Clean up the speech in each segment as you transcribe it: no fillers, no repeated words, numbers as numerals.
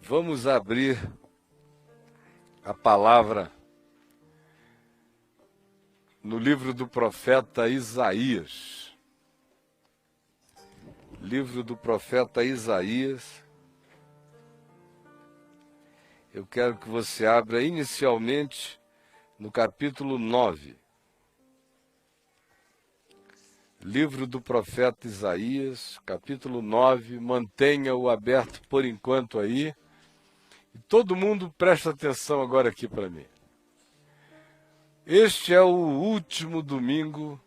Vamos abrir a palavra no livro do profeta Isaías. Livro do profeta Isaías. Eu quero que você abra inicialmente no capítulo 9. Livro do profeta Isaías, capítulo 9. Mantenha-o aberto por enquanto aí. E todo mundo presta atenção agora aqui para mim. Este é o último domingo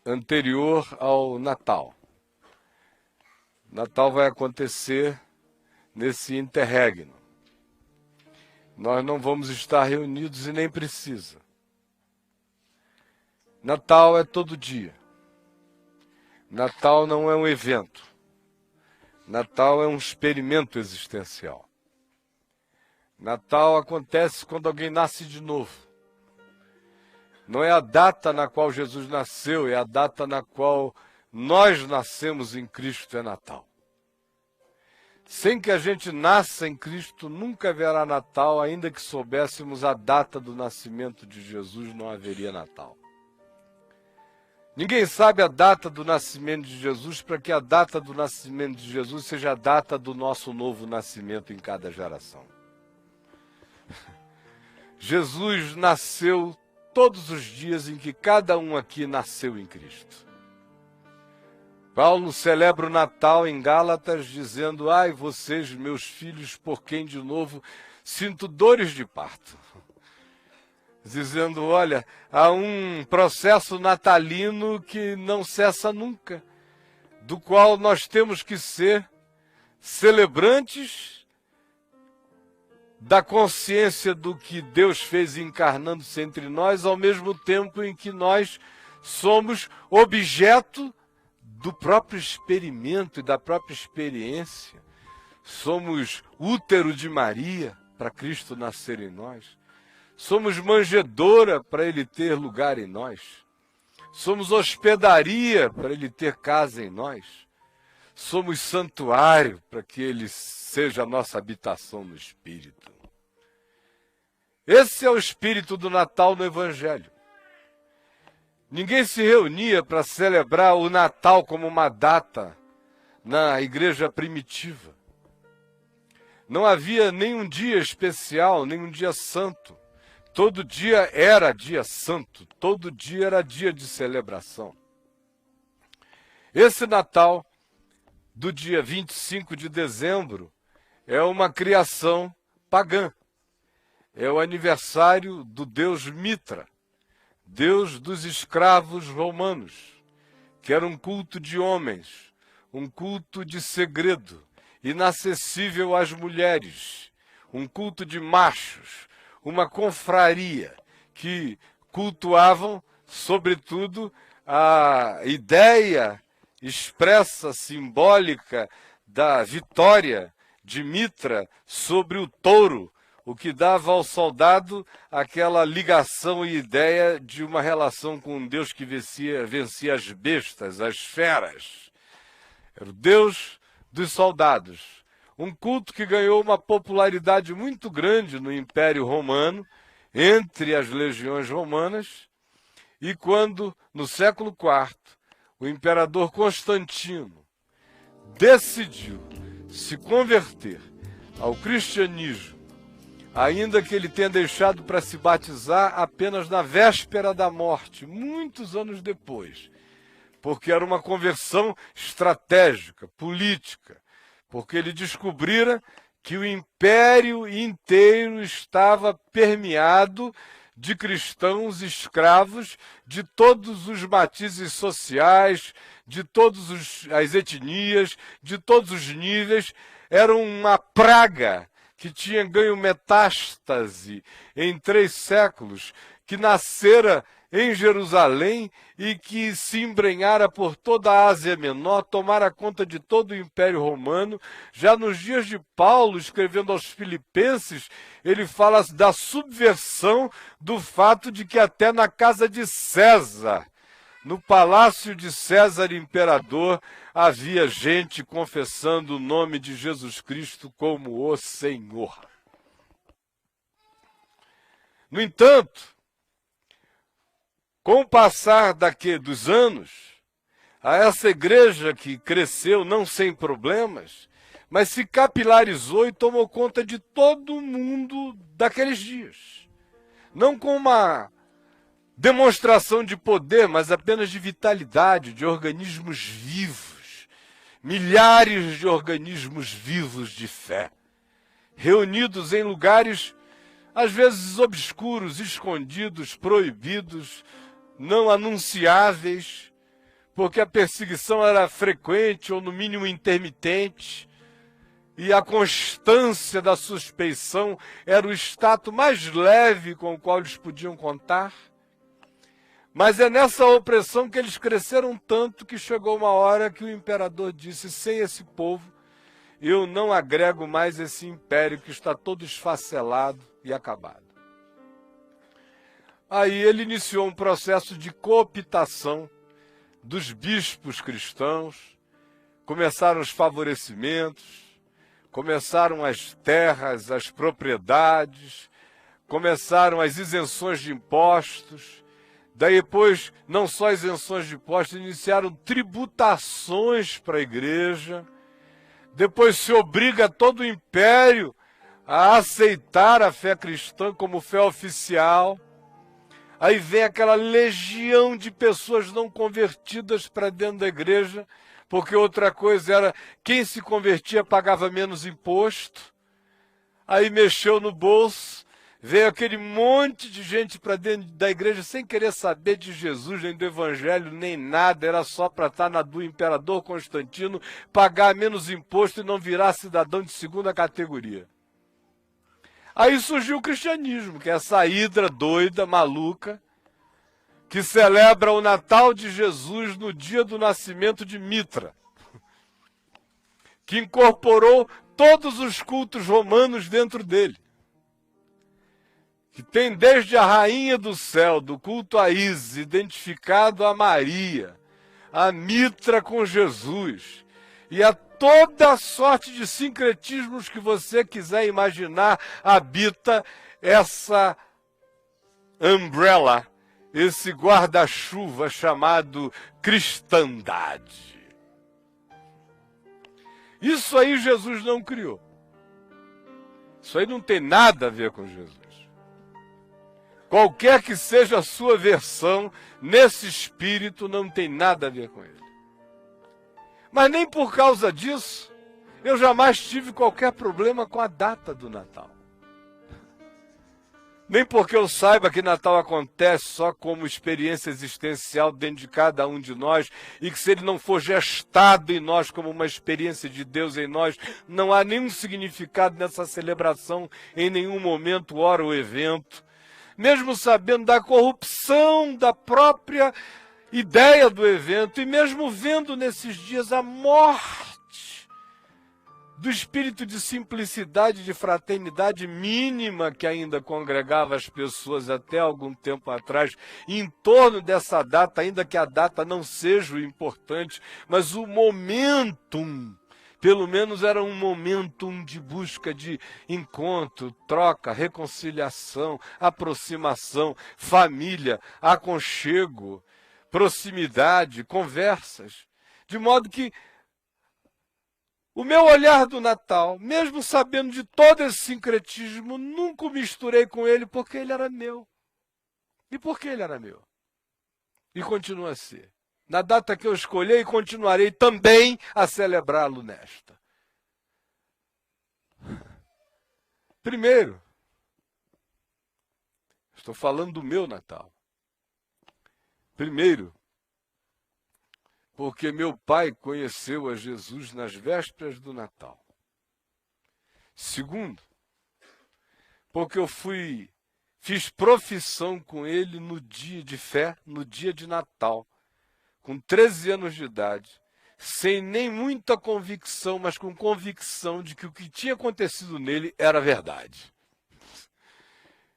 anterior ao Natal. Natal vai acontecer nesse interregno. Nós não vamos estar reunidos e nem precisa. Natal é todo dia. Natal não é um evento. Natal é um experimento existencial. Natal acontece quando alguém nasce de novo. Não é a data na qual Jesus nasceu, é a data na qual nós nascemos em Cristo, é Natal. Sem que a gente nasça em Cristo, nunca haverá Natal, ainda que soubéssemos a data do nascimento de Jesus, não haveria Natal. Ninguém sabe a data do nascimento de Jesus, para que a data do nascimento de Jesus seja a data do nosso novo nascimento em cada geração. Jesus nasceu todos os dias em que cada um aqui nasceu em Cristo. Paulo celebra o Natal em Gálatas dizendo: ai, vocês, meus filhos, por quem de novo sinto dores de parto. Dizendo, olha, há um processo natalino que não cessa nunca, do qual nós temos que ser celebrantes da consciência do que Deus fez encarnando-se entre nós, ao mesmo tempo em que nós somos objeto do próprio experimento e da própria experiência. Somos útero de Maria para Cristo nascer em nós. Somos manjedoura para Ele ter lugar em nós. Somos hospedaria para Ele ter casa em nós. Somos santuário para que Ele seja a nossa habitação no Espírito. Esse é o espírito do Natal no Evangelho. Ninguém se reunia para celebrar o Natal como uma data na igreja primitiva. Não havia nenhum dia especial, nenhum dia santo. Todo dia era dia santo, todo dia era dia de celebração. Esse Natal do dia 25 de dezembro é uma criação pagã. É o aniversário do deus Mitra, deus dos escravos romanos, que era um culto de homens, um culto de segredo, inacessível às mulheres, um culto de machos, uma confraria que cultuavam, sobretudo, a ideia expressa, simbólica, da vitória de Mitra sobre o touro, o que dava ao soldado aquela ligação e ideia de uma relação com um Deus que vencia as bestas, as feras. Era o Deus dos soldados. Um culto que ganhou uma popularidade muito grande no Império Romano, entre as legiões romanas, e quando, no século IV, o imperador Constantino decidiu se converter ao cristianismo, ainda que ele tenha deixado para se batizar apenas na véspera da morte, muitos anos depois, porque era uma conversão estratégica, política, porque ele descobrira que o império inteiro estava permeado de cristãos escravos de todos os matizes sociais, de todas as etnias, de todos os níveis. Era uma praga que tinha ganho metástase em 3 séculos, que nascera em Jerusalém e que se embrenhara por toda a Ásia Menor, tomara conta de todo o Império Romano. Já nos dias de Paulo, escrevendo aos Filipenses, ele fala da subversão do fato de que até na casa de César no palácio de César Imperador havia gente confessando o nome de Jesus Cristo como o Senhor. No entanto, com o passar dos anos, a essa igreja que cresceu não sem problemas, mas se capilarizou e tomou conta de todo mundo daqueles dias. Não com uma demonstração de poder, mas apenas de vitalidade, de organismos vivos, milhares de organismos vivos de fé, reunidos em lugares às vezes obscuros, escondidos, proibidos, não anunciáveis, porque a perseguição era frequente ou no mínimo intermitente, e a constância da suspeição era o status mais leve com o qual eles podiam contar. Mas é nessa opressão que eles cresceram tanto que chegou uma hora que o imperador disse: sem esse povo, eu não agrego mais esse império que está todo esfacelado e acabado. Aí ele iniciou um processo de cooptação dos bispos cristãos, começaram os favorecimentos, começaram as terras, as propriedades, começaram as isenções de impostos. Daí depois, não só isenções de impostos, iniciaram tributações para a igreja. Depois se obriga todo o império a aceitar a fé cristã como fé oficial. Aí vem aquela legião de pessoas não convertidas para dentro da igreja, porque outra coisa era quem se convertia pagava menos imposto. Aí mexeu no bolso, veio aquele monte de gente para dentro da igreja sem querer saber de Jesus, nem do evangelho, nem nada. Era só para estar na do imperador Constantino, pagar menos imposto e não virar cidadão de segunda categoria. Aí surgiu o cristianismo, que é essa hidra doida, maluca, que celebra o Natal de Jesus no dia do nascimento de Mitra, que incorporou todos os cultos romanos dentro dele, que tem desde a rainha do céu, do culto a Ísis, identificado a Maria, a Mitra com Jesus, e a toda sorte de sincretismos que você quiser imaginar, habita essa umbrella, esse guarda-chuva chamado cristandade. Isso aí Jesus não criou. Isso aí não tem nada a ver com Jesus. Qualquer que seja a sua versão, nesse espírito não tem nada a ver com ele. Mas nem por causa disso, eu jamais tive qualquer problema com a data do Natal. Nem porque eu saiba que Natal acontece só como experiência existencial dentro de cada um de nós, e que se ele não for gestado em nós como uma experiência de Deus em nós, não há nenhum significado nessa celebração em nenhum momento, hora ou evento. Mesmo sabendo da corrupção da própria ideia do evento, e mesmo vendo nesses dias a morte do espírito de simplicidade, de fraternidade mínima que ainda congregava as pessoas até algum tempo atrás, em torno dessa data, ainda que a data não seja o importante, mas o momentum, pelo menos era um momentum de busca de encontro, troca, reconciliação, aproximação, família, aconchego, proximidade, conversas, de modo que o meu olhar do Natal, mesmo sabendo de todo esse sincretismo, nunca o misturei com ele porque ele era meu. E por que ele era meu? E continua a ser. Na data que eu escolhi, e continuarei também a celebrá-lo nesta. Primeiro, estou falando do meu Natal. Primeiro, porque meu pai conheceu a Jesus nas vésperas do Natal. Segundo, porque eu fiz profissão com ele no dia de fé, no dia de Natal, com 13 anos de idade, sem nem muita convicção, mas com convicção de que o que tinha acontecido nele era verdade.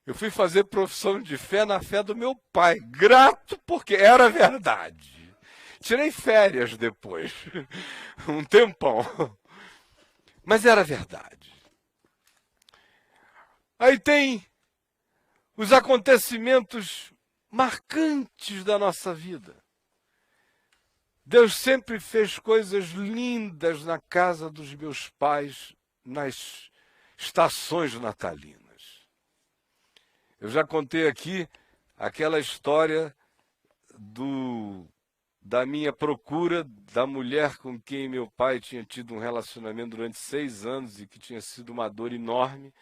Eu fui fazer profissão de fé na fé do meu pai, grato porque era verdade. Tirei férias depois, um tempão, mas era verdade. Aí tem os acontecimentos marcantes da nossa vida. Deus sempre fez coisas lindas na casa dos meus pais, nas estações natalinas. Eu já contei aqui aquela história da minha procura da mulher com quem meu pai tinha tido um relacionamento durante 6 anos e que tinha sido uma dor enorme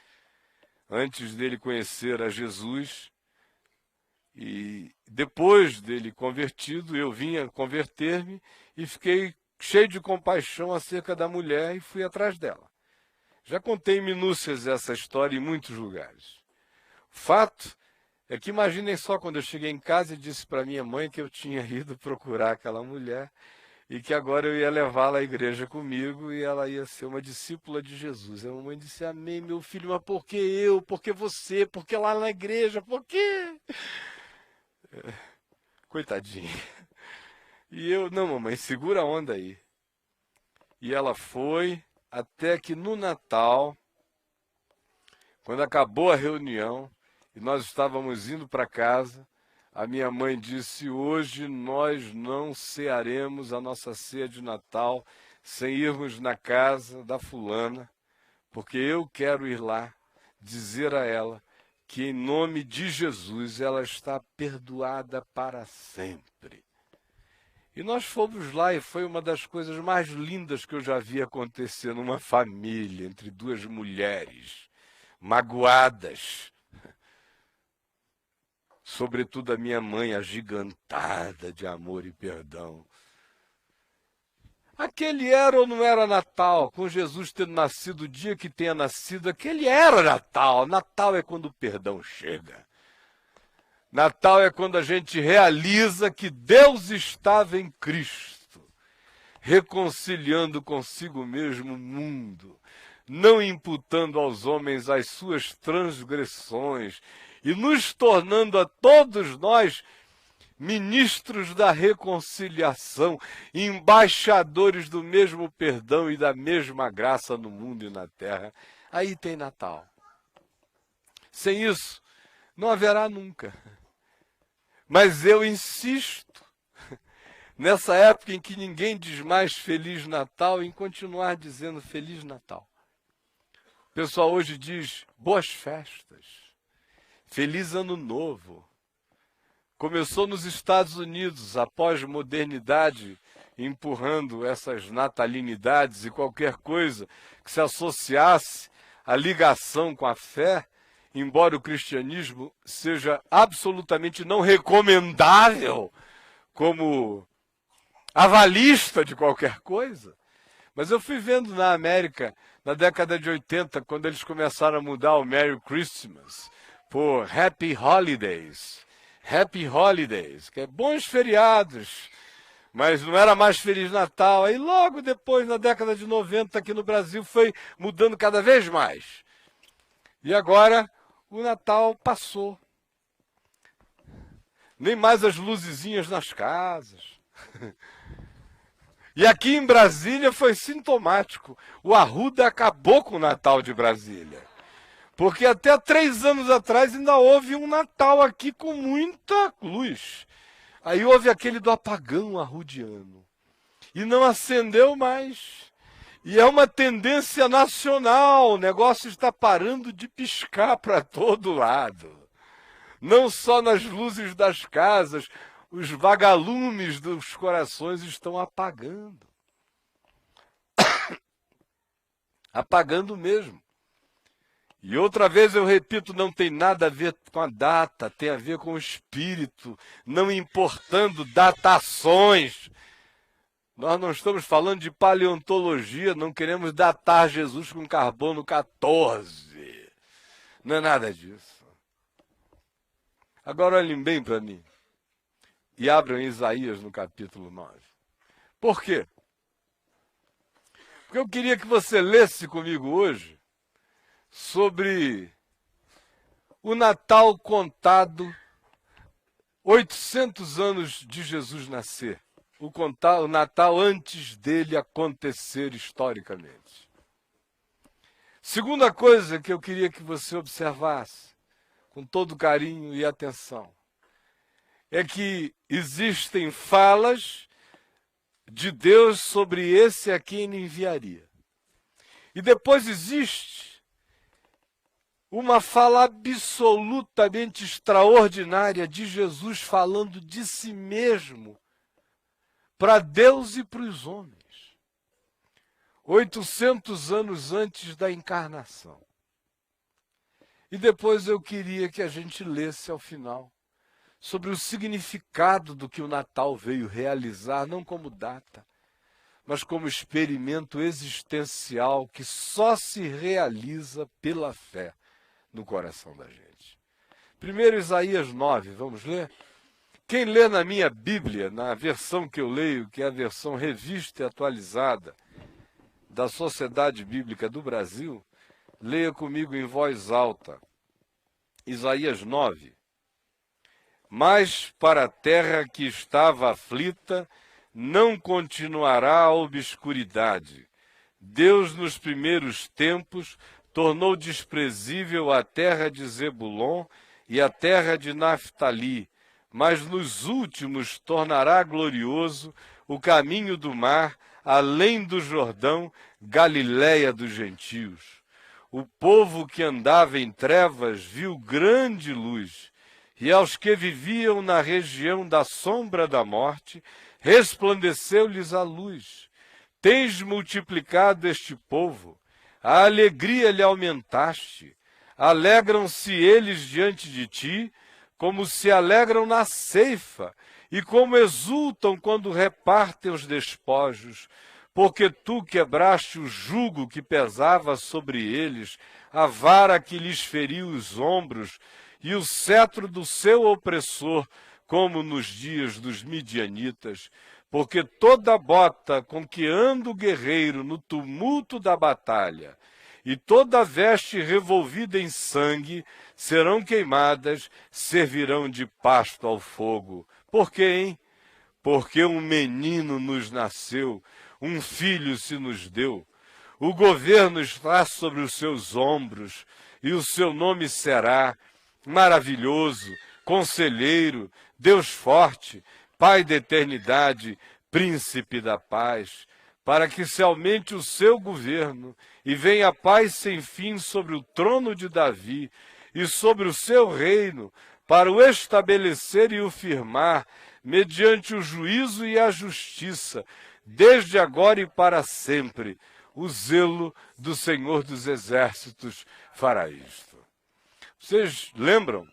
antes dele conhecer a Jesus. E depois dele convertido, eu vinha converter-me e fiquei cheio de compaixão acerca da mulher e fui atrás dela. Já contei em minúcias essa história em muitos lugares. O fato é que imaginem só quando eu cheguei em casa e disse para minha mãe que eu tinha ido procurar aquela mulher e que agora eu ia levá-la à igreja comigo e ela ia ser uma discípula de Jesus. A mamãe disse: amém, meu filho, mas por que eu? Por que você? Por que lá na igreja? Por quê? Coitadinha. E eu, não, mamãe, segura a onda aí. E ela foi até que no Natal, quando acabou a reunião e nós estávamos indo para casa, a minha mãe disse: hoje nós não cearemos a nossa ceia de Natal sem irmos na casa da fulana, porque eu quero ir lá dizer a ela que em nome de Jesus ela está perdoada para sempre. E nós fomos lá e foi uma das coisas mais lindas que eu já vi acontecer numa família, entre duas mulheres magoadas. Sobretudo a minha mãe, agigantada de amor e perdão. Aquele era ou não era Natal, com Jesus tendo nascido o dia que tenha nascido, aquele era Natal. Natal é quando o perdão chega. Natal é quando a gente realiza que Deus estava em Cristo, reconciliando consigo mesmo o mundo, não imputando aos homens as suas transgressões e nos tornando a todos nós ministros da reconciliação, embaixadores do mesmo perdão e da mesma graça no mundo e na terra. Aí tem Natal. Sem isso, não haverá nunca. Mas eu insisto, nessa época em que ninguém diz mais Feliz Natal, em continuar dizendo Feliz Natal. O pessoal hoje diz boas festas, Feliz Ano Novo. Começou nos Estados Unidos, a pós-modernidade, empurrando essas natalinidades e qualquer coisa que se associasse à ligação com a fé, embora o cristianismo seja absolutamente não recomendável como avalista de qualquer coisa. Mas eu fui vendo na América, na década de 80, quando eles começaram a mudar o Merry Christmas por Happy Holidays. Happy Holidays, que é bons feriados, mas não era mais Feliz Natal. Aí logo depois, na década de 90, aqui no Brasil, foi mudando cada vez mais. E agora o Natal passou. Nem mais as luzezinhas nas casas. E aqui em Brasília foi sintomático. O Arruda acabou com o Natal de Brasília. Porque até 3 anos atrás ainda houve um Natal aqui com muita luz. Aí houve aquele do apagão arrudiano. E não acendeu mais. E é uma tendência nacional. O negócio está parando de piscar para todo lado. Não só nas luzes das casas, os vagalumes dos corações estão apagando. Apagando mesmo. E outra vez eu repito, não tem nada a ver com a data, tem a ver com o espírito, não importando datações. Nós não estamos falando de paleontologia, não queremos datar Jesus com carbono 14. Não é nada disso. Agora olhem bem para mim e abram Isaías no capítulo 9. Por quê? Porque eu queria que você lesse comigo hoje sobre o Natal contado 800 anos de Jesus nascer. O Natal antes dele acontecer historicamente. Segunda coisa que eu queria que você observasse, com todo carinho e atenção, é que existem falas de Deus sobre esse a quem ele enviaria. E depois existe uma fala absolutamente extraordinária de Jesus falando de si mesmo para Deus e para os homens. 800 anos antes da encarnação. E depois eu queria que a gente lesse ao final sobre o significado do que o Natal veio realizar, não como data, mas como experimento existencial que só se realiza pela fé no coração da gente. Primeiro Isaías 9, vamos ler? Quem lê na minha Bíblia, na versão que eu leio, que é a versão revista e atualizada da Sociedade Bíblica do Brasil, leia comigo em voz alta. Isaías 9. Mas para a terra que estava aflita, não continuará a obscuridade. Deus, nos primeiros tempos, tornou desprezível a terra de Zebulon e a terra de Naftali, mas nos últimos tornará glorioso o caminho do mar, além do Jordão, Galiléia dos gentios. O povo que andava em trevas viu grande luz, e aos que viviam na região da sombra da morte, resplandeceu-lhes a luz. Tens multiplicado este povo, a alegria lhe aumentaste. Alegram-se eles diante de ti, como se alegram na ceifa, e como exultam quando repartem os despojos, porque tu quebraste o jugo que pesava sobre eles, a vara que lhes feriu os ombros, e o cetro do seu opressor, como nos dias dos midianitas, porque toda bota com que anda o guerreiro no tumulto da batalha, e toda veste revolvida em sangue, serão queimadas, servirão de pasto ao fogo. Por quê, hein? Porque um menino nos nasceu, um filho se nos deu. O governo está sobre os seus ombros, e o seu nome será Maravilhoso, Conselheiro, Deus Forte, Pai da Eternidade, Príncipe da Paz, para que se aumente o seu governo e venha a paz sem fim sobre o trono de Davi e sobre o seu reino, para o estabelecer e o firmar, mediante o juízo e a justiça, desde agora e para sempre. O zelo do Senhor dos Exércitos fará isto. Vocês lembram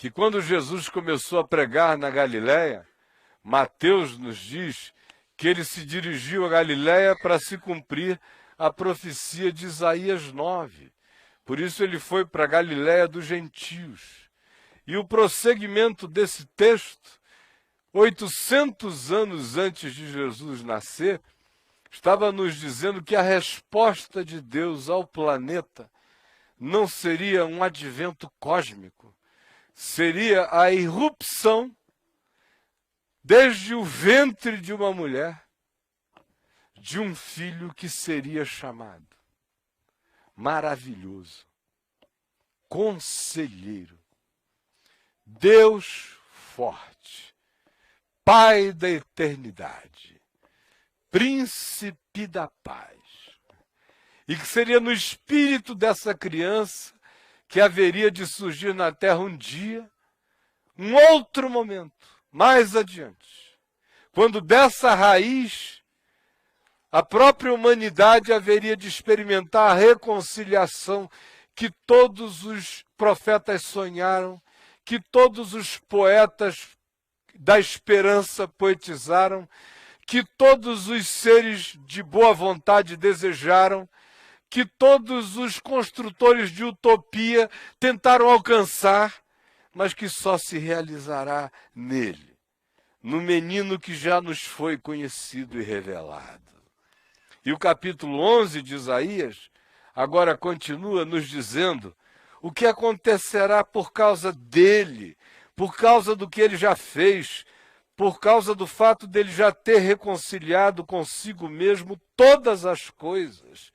que quando Jesus começou a pregar na Galiléia, Mateus nos diz que ele se dirigiu a Galiléia para se cumprir a profecia de Isaías 9. Por isso ele foi para a Galiléia dos gentios. E o prosseguimento desse texto, 800 anos antes de Jesus nascer, estava nos dizendo que a resposta de Deus ao planeta não seria um advento cósmico, seria a irrupção desde o ventre de uma mulher de um filho que seria chamado Maravilhoso, Conselheiro, Deus Forte, Pai da Eternidade, Príncipe da Paz. E que seria no espírito dessa criança que haveria de surgir na terra um dia, um outro momento, mais adiante, quando dessa raiz a própria humanidade haveria de experimentar a reconciliação que todos os profetas sonharam, que todos os poetas da esperança poetizaram, que todos os seres de boa vontade desejaram, que todos os construtores de utopia tentaram alcançar, mas que só se realizará nele, no menino que já nos foi conhecido e revelado. E o capítulo 11 de Isaías agora continua nos dizendo: o que acontecerá por causa dele, por causa do que ele já fez, por causa do fato dele já ter reconciliado consigo mesmo todas as coisas,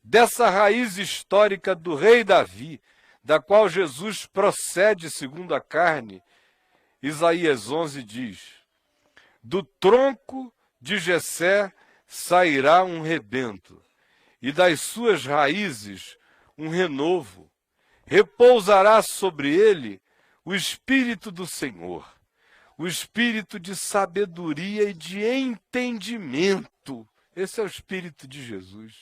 dessa raiz histórica do rei Davi, da qual Jesus procede segundo a carne. Isaías 11 diz: do tronco de Jessé sairá um rebento, e das suas raízes um renovo. Repousará sobre ele o Espírito do Senhor, o Espírito de sabedoria e de entendimento. Esse é o Espírito de Jesus.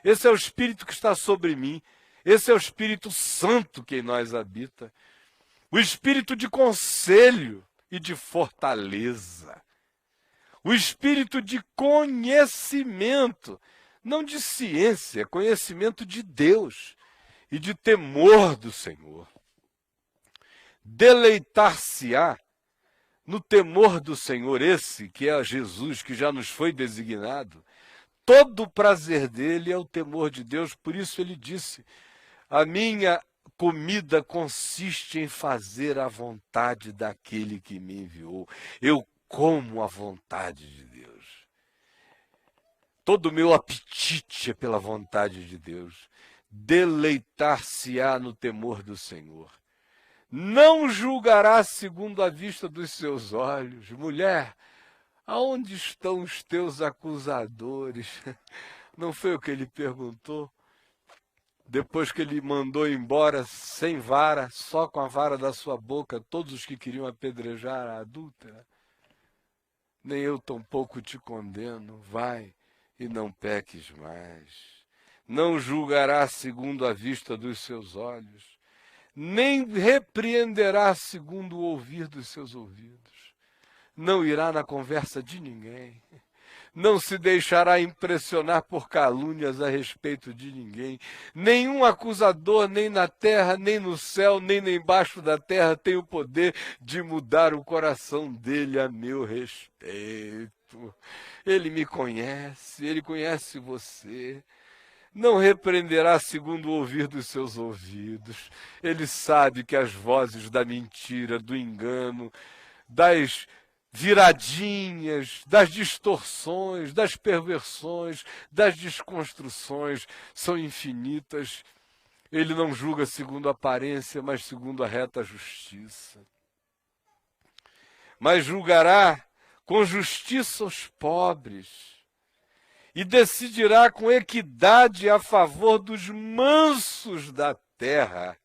Esse é o Espírito que está sobre mim. Esse é o Espírito Santo que em nós habita. O Espírito de conselho e de fortaleza. O Espírito de conhecimento, não de ciência, conhecimento de Deus e de temor do Senhor. Deleitar-se-á no temor do Senhor, esse que é Jesus, que já nos foi designado. Todo o prazer dele é o temor de Deus, por isso ele disse: a minha comida consiste em fazer a vontade daquele que me enviou. Eu como a vontade de Deus. Todo o meu apetite é pela vontade de Deus. Deleitar-se-á no temor do Senhor. Não julgará segundo a vista dos seus olhos. Mulher, aonde estão os teus acusadores? Não foi o que ele perguntou? Depois que ele mandou embora sem vara, só com a vara da sua boca, todos os que queriam apedrejar a adúltera. Nem eu tampouco te condeno, vai e não peques mais. Não julgará segundo a vista dos seus olhos, nem repreenderá segundo o ouvir dos seus ouvidos. Não irá na conversa de ninguém. Não se deixará impressionar por calúnias a respeito de ninguém. Nenhum acusador, nem na terra, nem no céu, nem embaixo da terra, tem o poder de mudar o coração dele a meu respeito. Ele me conhece, ele conhece você. Não repreenderá segundo o ouvir dos seus ouvidos. Ele sabe que as vozes da mentira, do engano, das viradinhas, das distorções, das perversões, das desconstruções são infinitas. Ele não julga segundo a aparência, mas segundo a reta justiça. Mas julgará com justiça os pobres e decidirá com equidade a favor dos mansos da terra.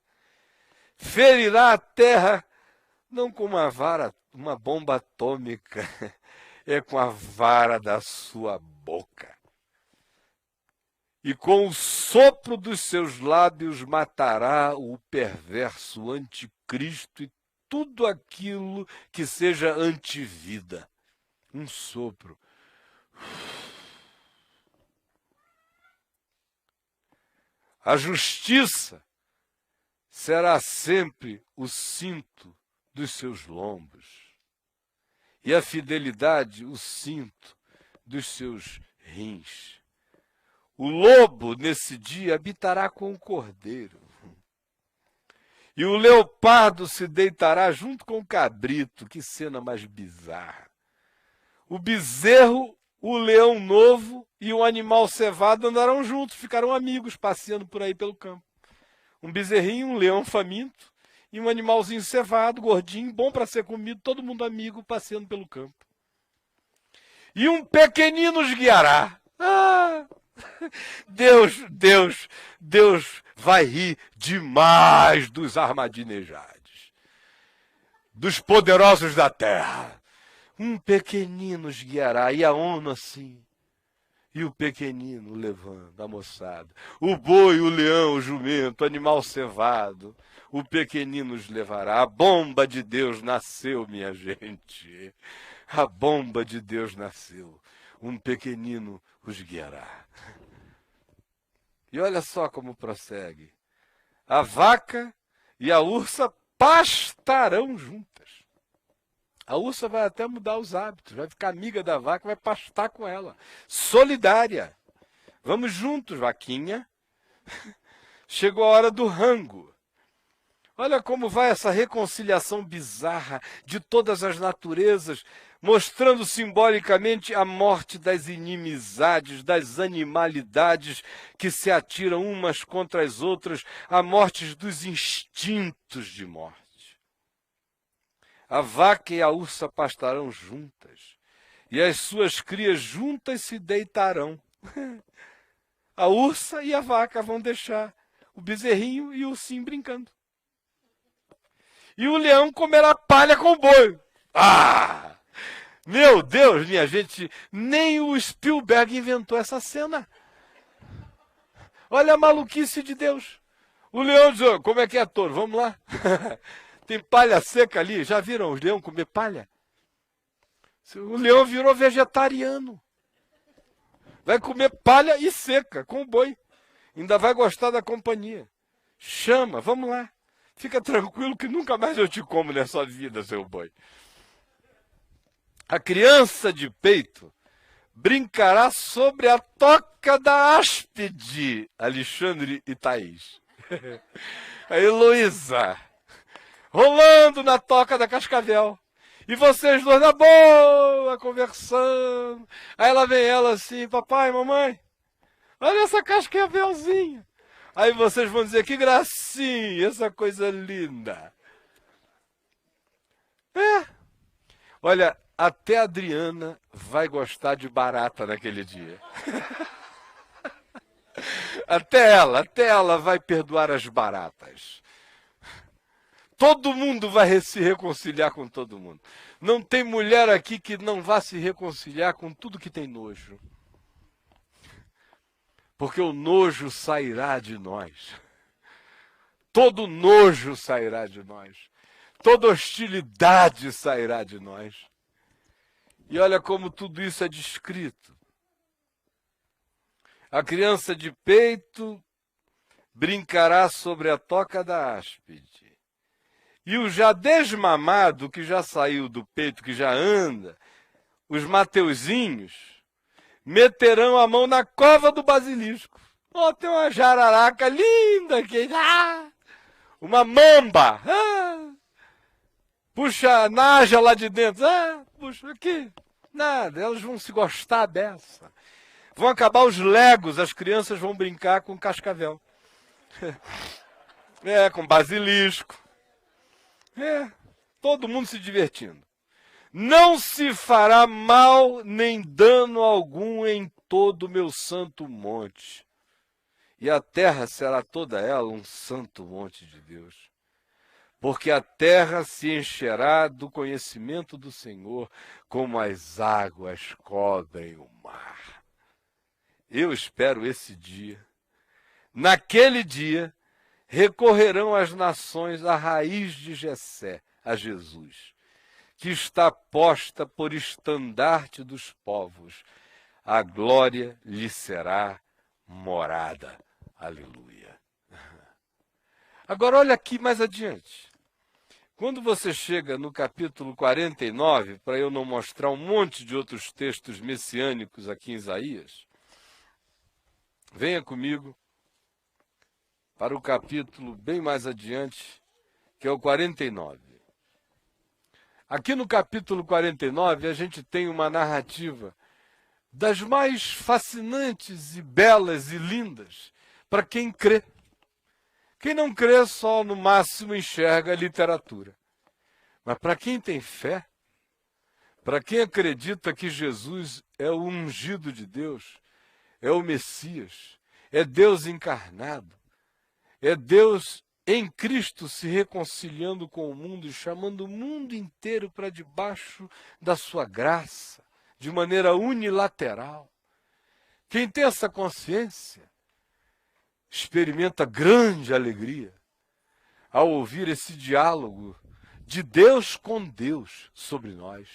Ferirá a terra não com uma vara, uma bomba atômica, é com a vara da sua boca. E com o sopro dos seus lábios matará o perverso anticristo e tudo aquilo que seja antivida. Um sopro. A justiça será sempre o cinto dos seus lombos, e a fidelidade o cinto dos seus rins. O lobo, nesse dia, habitará com o cordeiro, e o leopardo se deitará junto com o cabrito. Que cena mais bizarra! O bezerro, o leão novo e o animal cevado andarão juntos, ficarão amigos, passeando por aí pelo campo. Um bezerrinho, um leão faminto e um animalzinho cevado, gordinho, bom para ser comido, todo mundo amigo, passeando pelo campo. E um pequenino os guiará. Ah! Deus vai rir demais dos armadinejados, dos poderosos da terra. Um pequenino os guiará, e a ONU assim, e o pequenino levando a moçada. O boi, o leão, o jumento, o animal cevado, o pequenino os levará. A bomba de Deus nasceu, minha gente. A bomba de Deus nasceu. Um pequenino os guiará. E olha só como prossegue. A vaca e a ursa pastarão juntas. A ursa vai até mudar os hábitos, vai ficar amiga da vaca, vai pastar com ela. Solidária. Vamos juntos, vaquinha. Chegou a hora do rango. Olha como vai essa reconciliação bizarra de todas as naturezas, mostrando simbolicamente a morte das inimizades, das animalidades que se atiram umas contra as outras, a morte dos instintos de morte. A vaca e a ursa pastarão juntas, e as suas crias juntas se deitarão. A ursa e a vaca vão deixar o bezerrinho e o ursinho brincando. E o leão comerá palha com o boi. Ah! Meu Deus, minha gente, nem o Spielberg inventou essa cena. Olha a maluquice de Deus. O leão diz, como é que é, touro? Vamos lá. Tem palha seca ali. Já viram os leões comer palha? O leão virou vegetariano. Vai comer palha e seca com o boi. Ainda vai gostar da companhia. Chama, vamos lá. Fica tranquilo que nunca mais eu te como nessa vida, seu boi. A criança de peito brincará sobre a toca da áspide, Alexandre e Thaís. A Heloísa, rolando na toca da cascavel. E vocês dois na boa, conversando. Aí lá vem ela assim, papai, mamãe, olha essa cascavelzinha. Aí vocês vão dizer, que gracinha, essa coisa linda. Olha, até a Adriana vai gostar de barata naquele dia. Até ela vai perdoar as baratas. Todo mundo vai se reconciliar com todo mundo. Não tem mulher aqui que não vá se reconciliar com tudo que tem nojo. Porque o nojo sairá de nós. Todo nojo sairá de nós. Toda hostilidade sairá de nós. E olha como tudo isso é descrito. A criança de peito brincará sobre a toca da áspide. E o já desmamado, que já saiu do peito, que já anda, os mateuzinhos, meterão a mão na cova do basilisco. Tem uma jararaca linda aqui. Uma mamba. Puxa a naja lá de dentro. Puxa aqui. Nada, elas vão se gostar a beça. Vão acabar os legos, as crianças vão brincar com cascavel. Com basilisco. Todo mundo se divertindo. Não se fará mal nem dano algum em todo o meu santo monte. E a terra será toda ela um santo monte de Deus. Porque a terra se encherá do conhecimento do Senhor, como as águas cobrem o mar. Eu espero esse dia. Naquele dia, recorrerão as nações à raiz de Jessé, a Jesus, que está posta por estandarte dos povos. A glória lhe será morada. Aleluia. Agora olha aqui mais adiante. Quando você chega no capítulo 49, para eu não mostrar um monte de outros textos messiânicos aqui em Isaías, venha comigo para o capítulo bem mais adiante, que é o 49. Aqui no capítulo 49, a gente tem uma narrativa das mais fascinantes e belas e lindas para quem crê. Quem não crê só no máximo enxerga a literatura. Mas para quem tem fé, para quem acredita que Jesus é o ungido de Deus, é o Messias, é Deus encarnado, é Deus em Cristo se reconciliando com o mundo e chamando o mundo inteiro para debaixo da sua graça, de maneira unilateral. Quem tem essa consciência experimenta grande alegria ao ouvir esse diálogo de Deus com Deus sobre nós.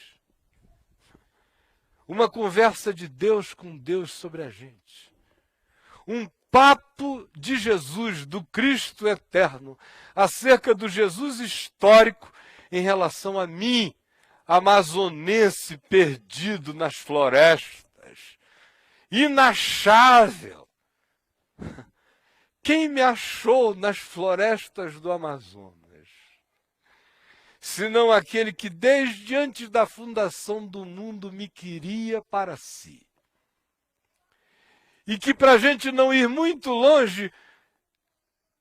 Uma conversa de Deus com Deus sobre a gente. Um papo de Jesus, do Cristo eterno, acerca do Jesus histórico em relação a mim, amazonense perdido nas florestas, inachável. Quem me achou nas florestas do Amazonas? senão aquele que desde antes da fundação do mundo me queria para si. E que, para a gente não ir muito longe,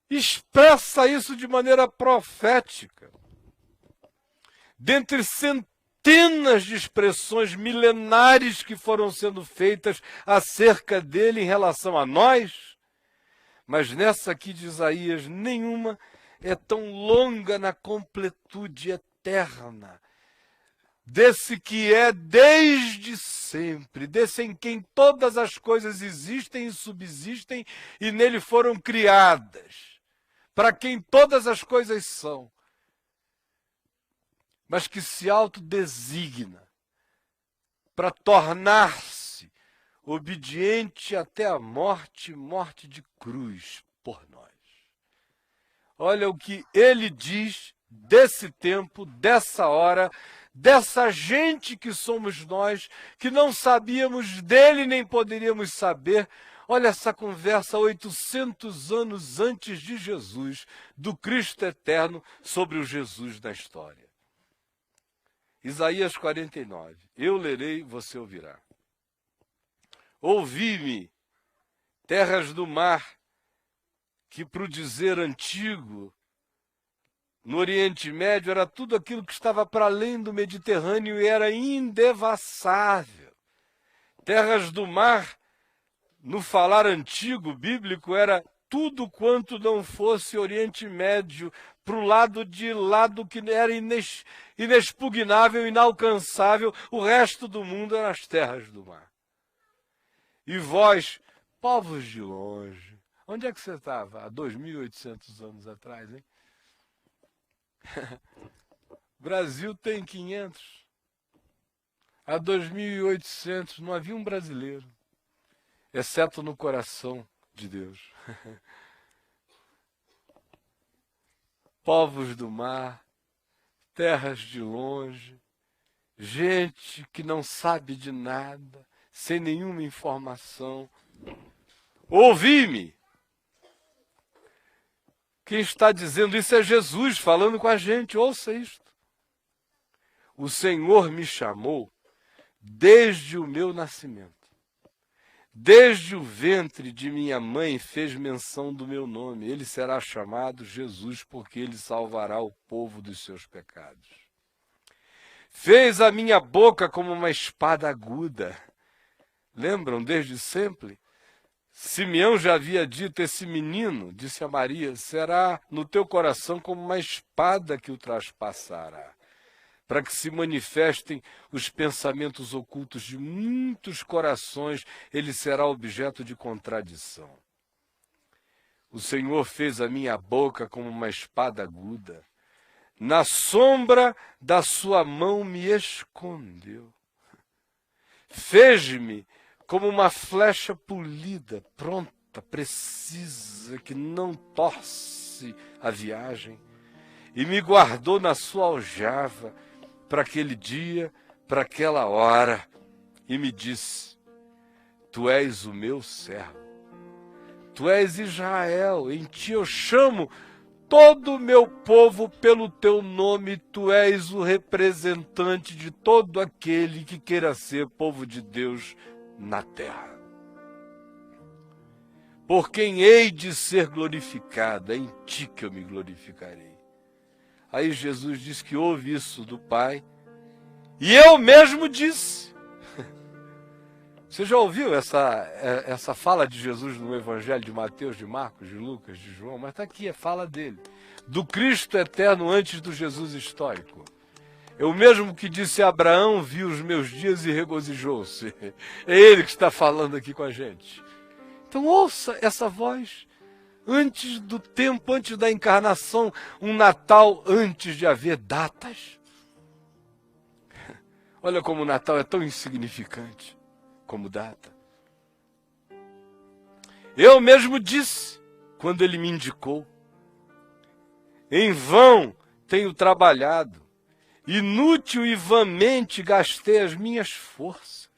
expressa isso de maneira profética. Dentre centenas de expressões milenares que foram sendo feitas acerca dele em relação a nós, mas nessa aqui de Isaías, nenhuma é tão longa na completude eterna, desse que é desde sempre, desse em quem todas as coisas existem e subsistem e nele foram criadas, para quem todas as coisas são, mas que se autodesigna para tornar-se obediente até a morte, morte de cruz por nós. Olha o que ele diz desse tempo, dessa hora, dessa gente que somos nós, que não sabíamos dele nem poderíamos saber. Olha essa conversa 800 anos antes de Jesus, do Cristo eterno, sobre o Jesus da história. Isaías 49. Eu lerei, você ouvirá. Ouvi-me, terras do mar, que para o dizer antigo, no Oriente Médio, era tudo aquilo que estava para além do Mediterrâneo e era indevassável. Terras do mar, no falar antigo bíblico, era tudo quanto não fosse Oriente Médio, para o lado que era inexpugnável, inalcançável, o resto do mundo eram as terras do mar. E vós, povos de longe, onde é que você estava há 2.800 anos atrás, hein? Brasil tem 500. Há 2.800 não havia um brasileiro, exceto no coração de Deus. Povos do mar, terras de longe, gente que não sabe de nada, sem nenhuma informação. Ouvi-me. Quem está dizendo isso é Jesus falando com a gente, ouça isto. O Senhor me chamou desde o meu nascimento. Desde o ventre de minha mãe fez menção do meu nome. Ele será chamado Jesus, porque ele salvará o povo dos seus pecados. Fez a minha boca como uma espada aguda. Lembram, desde sempre? Simeão já havia dito, esse menino, disse a Maria, será no teu coração como uma espada que o traspassará, para que se manifestem os pensamentos ocultos de muitos corações, ele será objeto de contradição. O Senhor fez a minha boca como uma espada aguda, na sombra da sua mão me escondeu. Fez-me como uma flecha polida, pronta, precisa, que não torce a viagem, e me guardou na sua aljava para aquele dia, para aquela hora, e me disse, tu és o meu servo, tu és Israel, em ti eu chamo todo o meu povo pelo teu nome, tu és o representante de todo aquele que queira ser povo de Deus na terra. Por quem hei de ser glorificado, é em ti que eu me glorificarei. Aí Jesus diz que ouve isso do Pai, e eu mesmo disse. Você já ouviu essa fala de Jesus no Evangelho de Mateus, de Marcos, de Lucas, de João? Mas está aqui, é fala dele. Do Cristo eterno antes do Jesus histórico. É o mesmo que disse a Abraão, viu os meus dias e regozijou-se. É ele que está falando aqui com a gente. Então ouça essa voz. Antes do tempo, antes da encarnação, um Natal antes de haver datas. Olha como o Natal é tão insignificante como data. Eu mesmo disse, quando ele me indicou, em vão tenho trabalhado, inútil e vãmente gastei as minhas forças.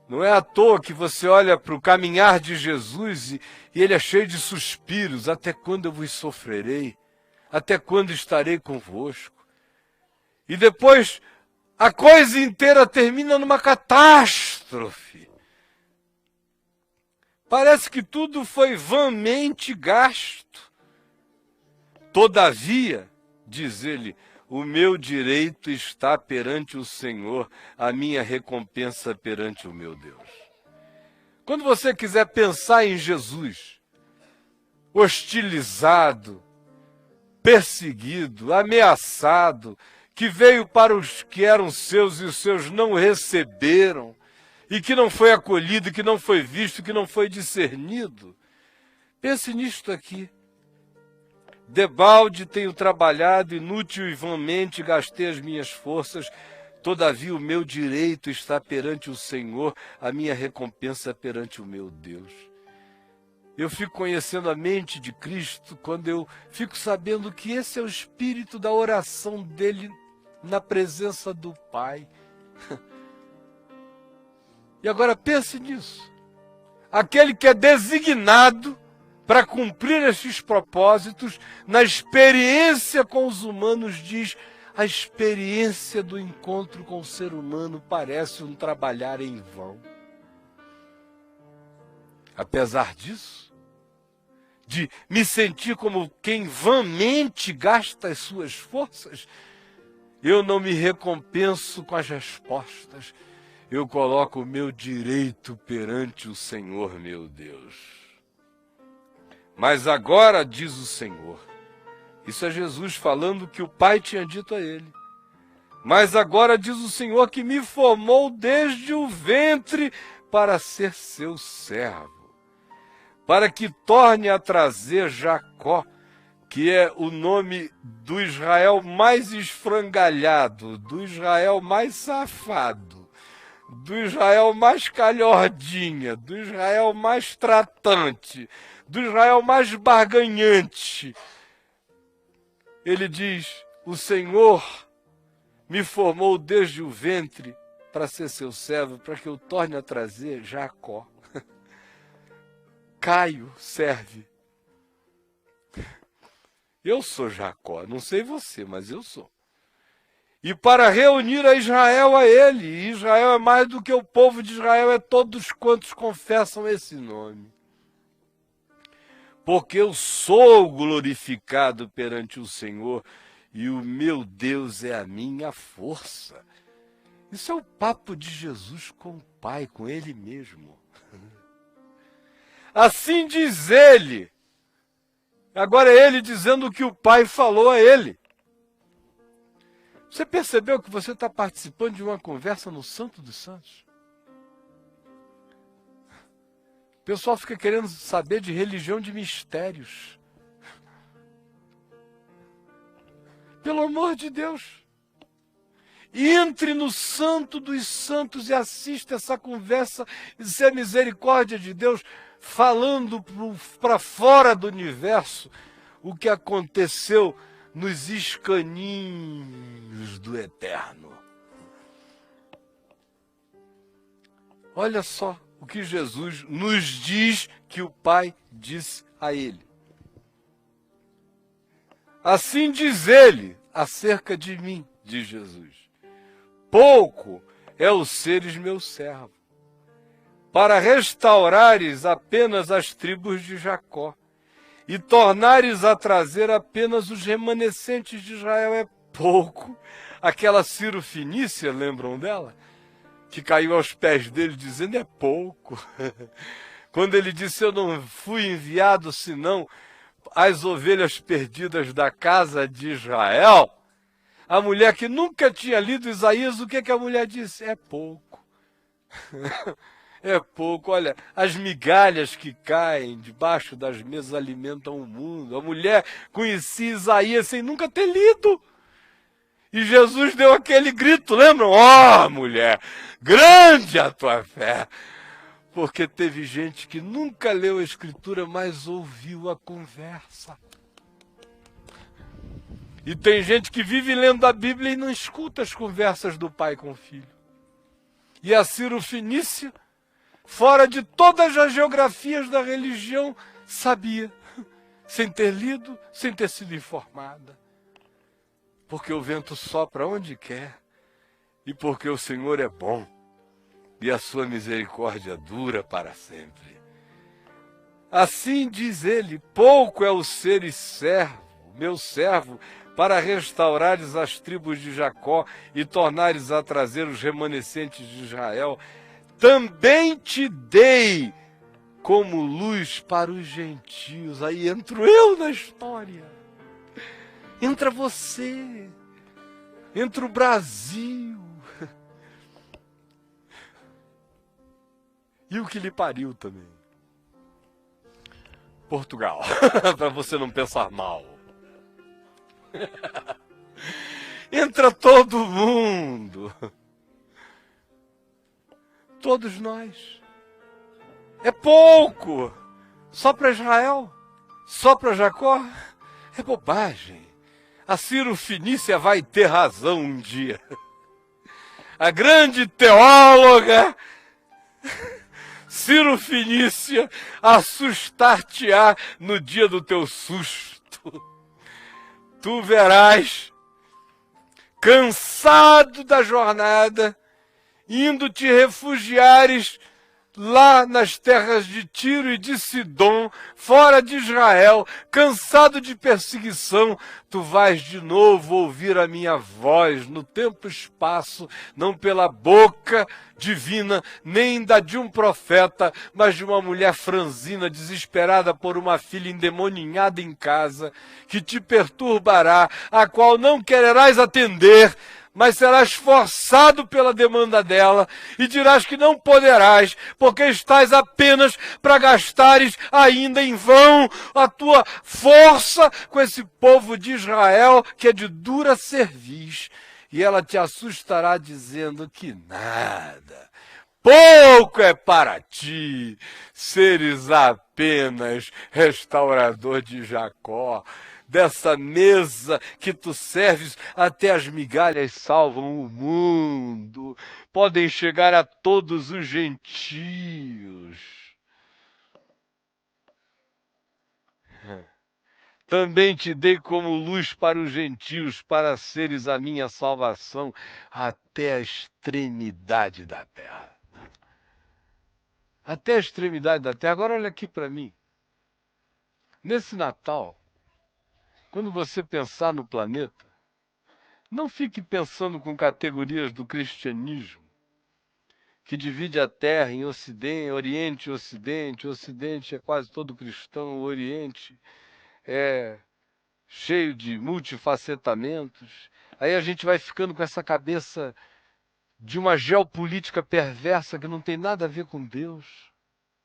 Não é à toa que você olha para o caminhar de Jesus e ele é cheio de suspiros. Até quando eu vos sofrerei? Até quando estarei convosco? E depois a coisa inteira termina numa catástrofe. Parece que tudo foi vãmente gasto. Todavia, diz ele, o meu direito está perante o Senhor, a minha recompensa perante o meu Deus. Quando você quiser pensar em Jesus, hostilizado, perseguido, ameaçado, que veio para os que eram seus e os seus não receberam, e que não foi acolhido, que não foi visto, que não foi discernido. Pense nisto aqui. Debalde tenho trabalhado, inútil e vãmente gastei as minhas forças, todavia o meu direito está perante o Senhor, a minha recompensa perante o meu Deus. Eu fico conhecendo a mente de Cristo quando eu fico sabendo que esse é o espírito da oração dele na presença do Pai. E agora pense nisso. Aquele que é designado para cumprir esses propósitos, na experiência com os humanos, diz: a experiência do encontro com o ser humano parece um trabalhar em vão. Apesar disso, de me sentir como quem vãmente gasta as suas forças, eu não me recompenso com as respostas. Eu coloco o meu direito perante o Senhor, meu Deus. Mas agora, diz o Senhor, isso é Jesus falando que o Pai tinha dito a ele. Mas agora diz o Senhor que me formou desde o ventre para ser seu servo, para que torne a trazer Jacó, que é o nome do Israel mais esfrangalhado, do Israel mais safado, do Israel mais calhordinha, do Israel mais tratante, do Israel mais barganhante. Ele diz: o Senhor me formou desde o ventre para ser seu servo, para que eu torne a trazer Jacó. Caio serve. Eu sou Jacó, não sei você, mas eu sou. E para reunir a Israel a ele, e Israel é mais do que o povo de Israel, é todos quantos confessam esse nome. Porque eu sou glorificado perante o Senhor, e o meu Deus é a minha força. Isso é o papo de Jesus com o Pai, com ele mesmo. Assim diz ele. Agora é ele dizendo o que o Pai falou a ele. Você percebeu que você está participando de uma conversa no Santo dos Santos? O pessoal fica querendo saber de religião de mistérios. Pelo amor de Deus. Entre no Santo dos Santos e assista essa conversa. Isso é misericórdia de Deus falando para fora do universo o que aconteceu nos escaninhos do eterno. Olha só o que Jesus nos diz que o Pai disse a ele. Assim diz ele acerca de mim, diz Jesus: pouco é o seres meu servo, para restaurares apenas as tribos de Jacó, e tornares a trazer apenas os remanescentes de Israel. É pouco. Aquela Ciro Fenícia, lembram dela? Que caiu aos pés dele dizendo: é pouco. Quando ele disse: eu não fui enviado senão as ovelhas perdidas da casa de Israel. A mulher que nunca tinha lido Isaías, o que a mulher disse? É pouco. É pouco. Olha, as migalhas que caem debaixo das mesas alimentam o mundo. A mulher conhecia Isaías sem nunca ter lido. E Jesus deu aquele grito, lembram? Ó, mulher, grande a tua fé. Porque teve gente que nunca leu a Escritura, mas ouviu a conversa. E tem gente que vive lendo a Bíblia e não escuta as conversas do pai com o filho. E a Ciro Fenícia, fora de todas as geografias da religião, sabia sem ter lido, sem ter sido informada. Porque o vento sopra onde quer e porque o Senhor é bom e a sua misericórdia dura para sempre. Assim diz ele: pouco é o seres servo, meu servo, para restaurares as tribos de Jacó e tornares a trazer os remanescentes de Israel. Também te dei como luz para os gentios. Aí entro eu na história. Entra você. Entra o Brasil. E o que lhe pariu também. Portugal. Para você não pensar mal. Entra todo mundo. Todos nós. É pouco. Só para Israel? Só para Jacó? É bobagem. A Ciro Fenícia vai ter razão um dia. A grande teóloga Ciro Fenícia assustar-te-á no dia do teu susto. Tu verás, cansado da jornada, indo te refugiares lá nas terras de Tiro e de Sidom, fora de Israel, cansado de perseguição, tu vais de novo ouvir a minha voz no tempo e espaço, não pela boca divina, nem da de um profeta, mas de uma mulher franzina, desesperada por uma filha endemoninhada em casa, que te perturbará, a qual não quererás atender, mas serás forçado pela demanda dela e dirás que não poderás, porque estás apenas para gastares ainda em vão a tua força com esse povo de Israel que é de dura cerviz. E ela te assustará dizendo que nada, pouco é para ti, seres apenas restaurador de Jacó. Dessa mesa que tu serves, até as migalhas salvam o mundo. Podem chegar a todos os gentios. Também te dei como luz para os gentios, para seres a minha salvação até a extremidade da terra. Até a extremidade da terra. Agora olha aqui para mim. Nesse Natal, quando você pensar no planeta, não fique pensando com categorias do cristianismo, que divide a Terra em Ocidente, Oriente e Ocidente. O Ocidente é quase todo cristão, o Oriente é cheio de multifacetamentos. Aí a gente vai ficando com essa cabeça de uma geopolítica perversa que não tem nada a ver com Deus.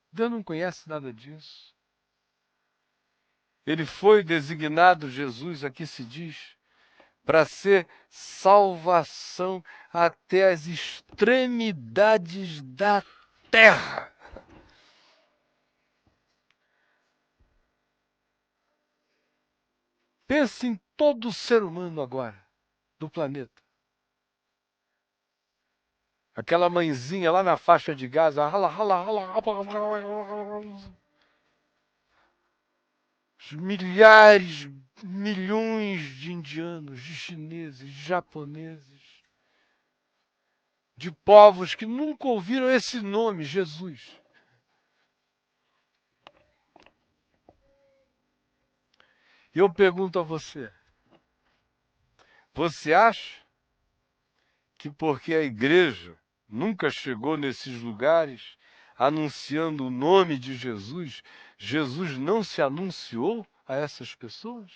Deus não conhece nada disso. Ele foi designado, Jesus, aqui se diz, para ser salvação até as extremidades da terra. Pense em todo ser humano agora, do planeta. Aquela mãezinha lá na faixa de Gaza, os milhares, milhões de indianos, de chineses, de japoneses, de povos que nunca ouviram esse nome, Jesus. E eu pergunto a você, você acha que porque a igreja nunca chegou nesses lugares anunciando o nome de Jesus, Jesus não se anunciou a essas pessoas?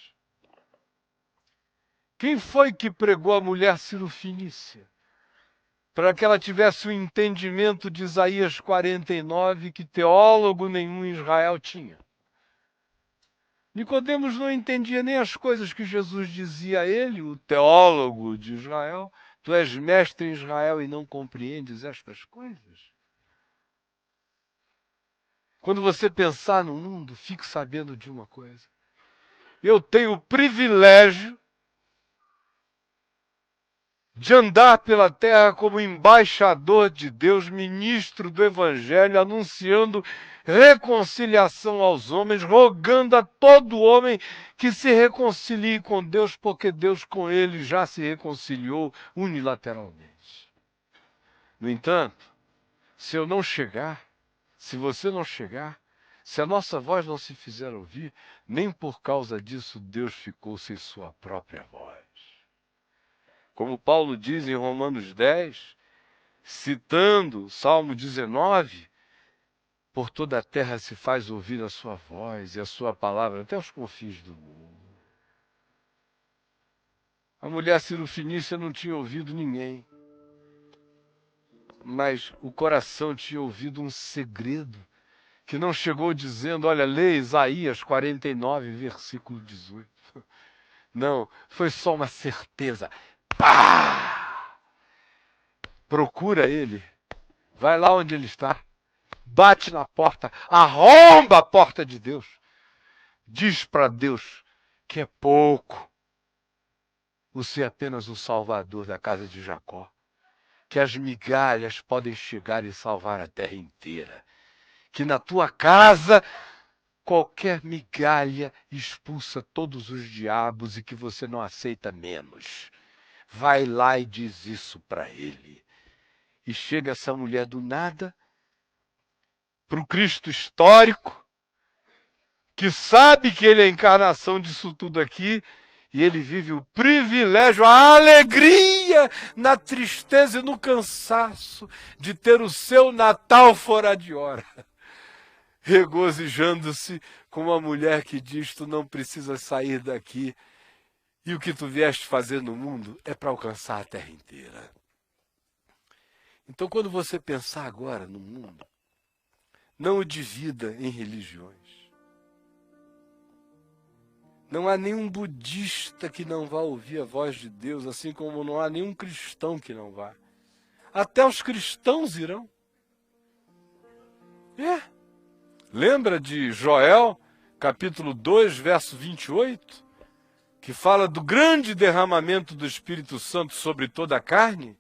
Quem foi que pregou a mulher Cirofenícia? Para que ela tivesse o entendimento de Isaías 49, que teólogo nenhum em Israel tinha. Nicodemos não entendia nem as coisas que Jesus dizia a ele, o teólogo de Israel. Tu és mestre em Israel e não compreendes estas coisas? Quando você pensar no mundo, fique sabendo de uma coisa. Eu tenho o privilégio de andar pela terra como embaixador de Deus, ministro do Evangelho, anunciando reconciliação aos homens, rogando a todo homem que se reconcilie com Deus, porque Deus com ele já se reconciliou unilateralmente. No entanto, se eu não chegar, se você não chegar, se a nossa voz não se fizer ouvir, nem por causa disso Deus ficou sem sua própria voz. Como Paulo diz em Romanos 10, citando Salmo 19, por toda a terra se faz ouvir a sua voz e a sua palavra até os confins do mundo. A mulher cirofenícia não tinha ouvido ninguém, mas o coração tinha ouvido um segredo, que não chegou dizendo, olha, lê Isaías 49, versículo 18. Não, foi só uma certeza. Pá! Procura ele, vai lá onde ele está, bate na porta, arromba a porta de Deus, diz para Deus que é pouco você é apenas o salvador da casa de Jacó, que as migalhas podem chegar e salvar a terra inteira, que na tua casa qualquer migalha expulsa todos os diabos e que você não aceita menos. Vai lá e diz isso para ele. E chega essa mulher do nada para o Cristo histórico, que sabe que ele é a encarnação disso tudo aqui, e ele vive o privilégio, a alegria, na tristeza e no cansaço de ter o seu Natal fora de hora, regozijando-se com uma mulher que diz, tu não precisas sair daqui, e o que tu vieste fazer no mundo é para alcançar a terra inteira. Então, quando você pensar agora no mundo, não o divida em religiões. Não há nenhum budista que não vá ouvir a voz de Deus, assim como não há nenhum cristão que não vá. Até os cristãos irão. Lembra de Joel, capítulo 2, verso 28, que fala do grande derramamento do Espírito Santo sobre toda a carne?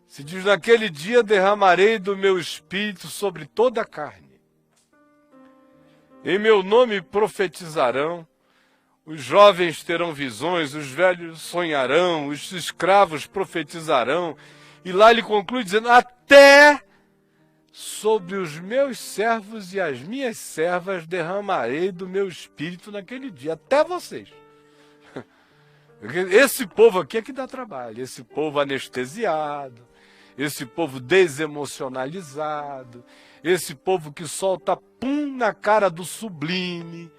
Se diz, naquele dia derramarei do meu Espírito sobre toda a carne. Em meu nome profetizarão, os jovens terão visões, os velhos sonharão, os escravos profetizarão. E lá ele conclui dizendo, até sobre os meus servos e as minhas servas derramarei do meu Espírito naquele dia, até vocês. Esse povo aqui é que dá trabalho, esse povo anestesiado, esse povo desemocionalizado, esse povo que solta pum na cara do sublime,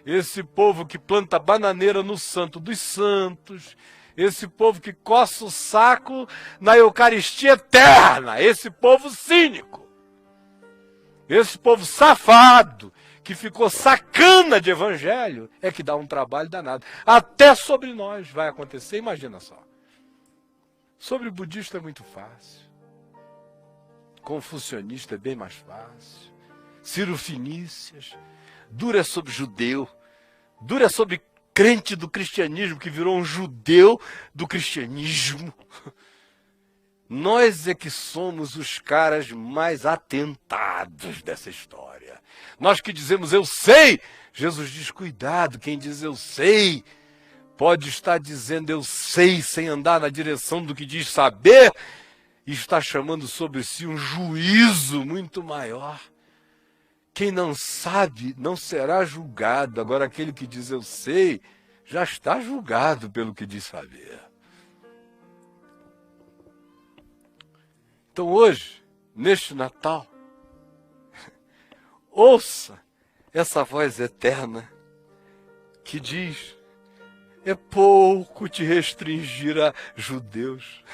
esse povo que planta bananeira no santo dos santos, esse povo que coça o saco na Eucaristia eterna, esse povo cínico, esse povo safado, que ficou sacana de evangelho, é que dá um trabalho danado. Até sobre nós vai acontecer, imagina só. Sobre budista é muito fácil. Confucionista é bem mais fácil. Cirofinícias. Duro é sobre judeu. Duro é sobre crente do cristianismo que virou um judeu do cristianismo. Nós é que somos os caras mais atentados dessa história. Nós que dizemos eu sei, Jesus diz cuidado, quem diz eu sei, pode estar dizendo eu sei sem andar na direção do que diz saber, e está chamando sobre si um juízo muito maior. Quem não sabe não será julgado, agora aquele que diz eu sei, já está julgado pelo que diz saber. Então hoje, neste Natal, ouça essa voz eterna que diz, é pouco te restringir a judeus,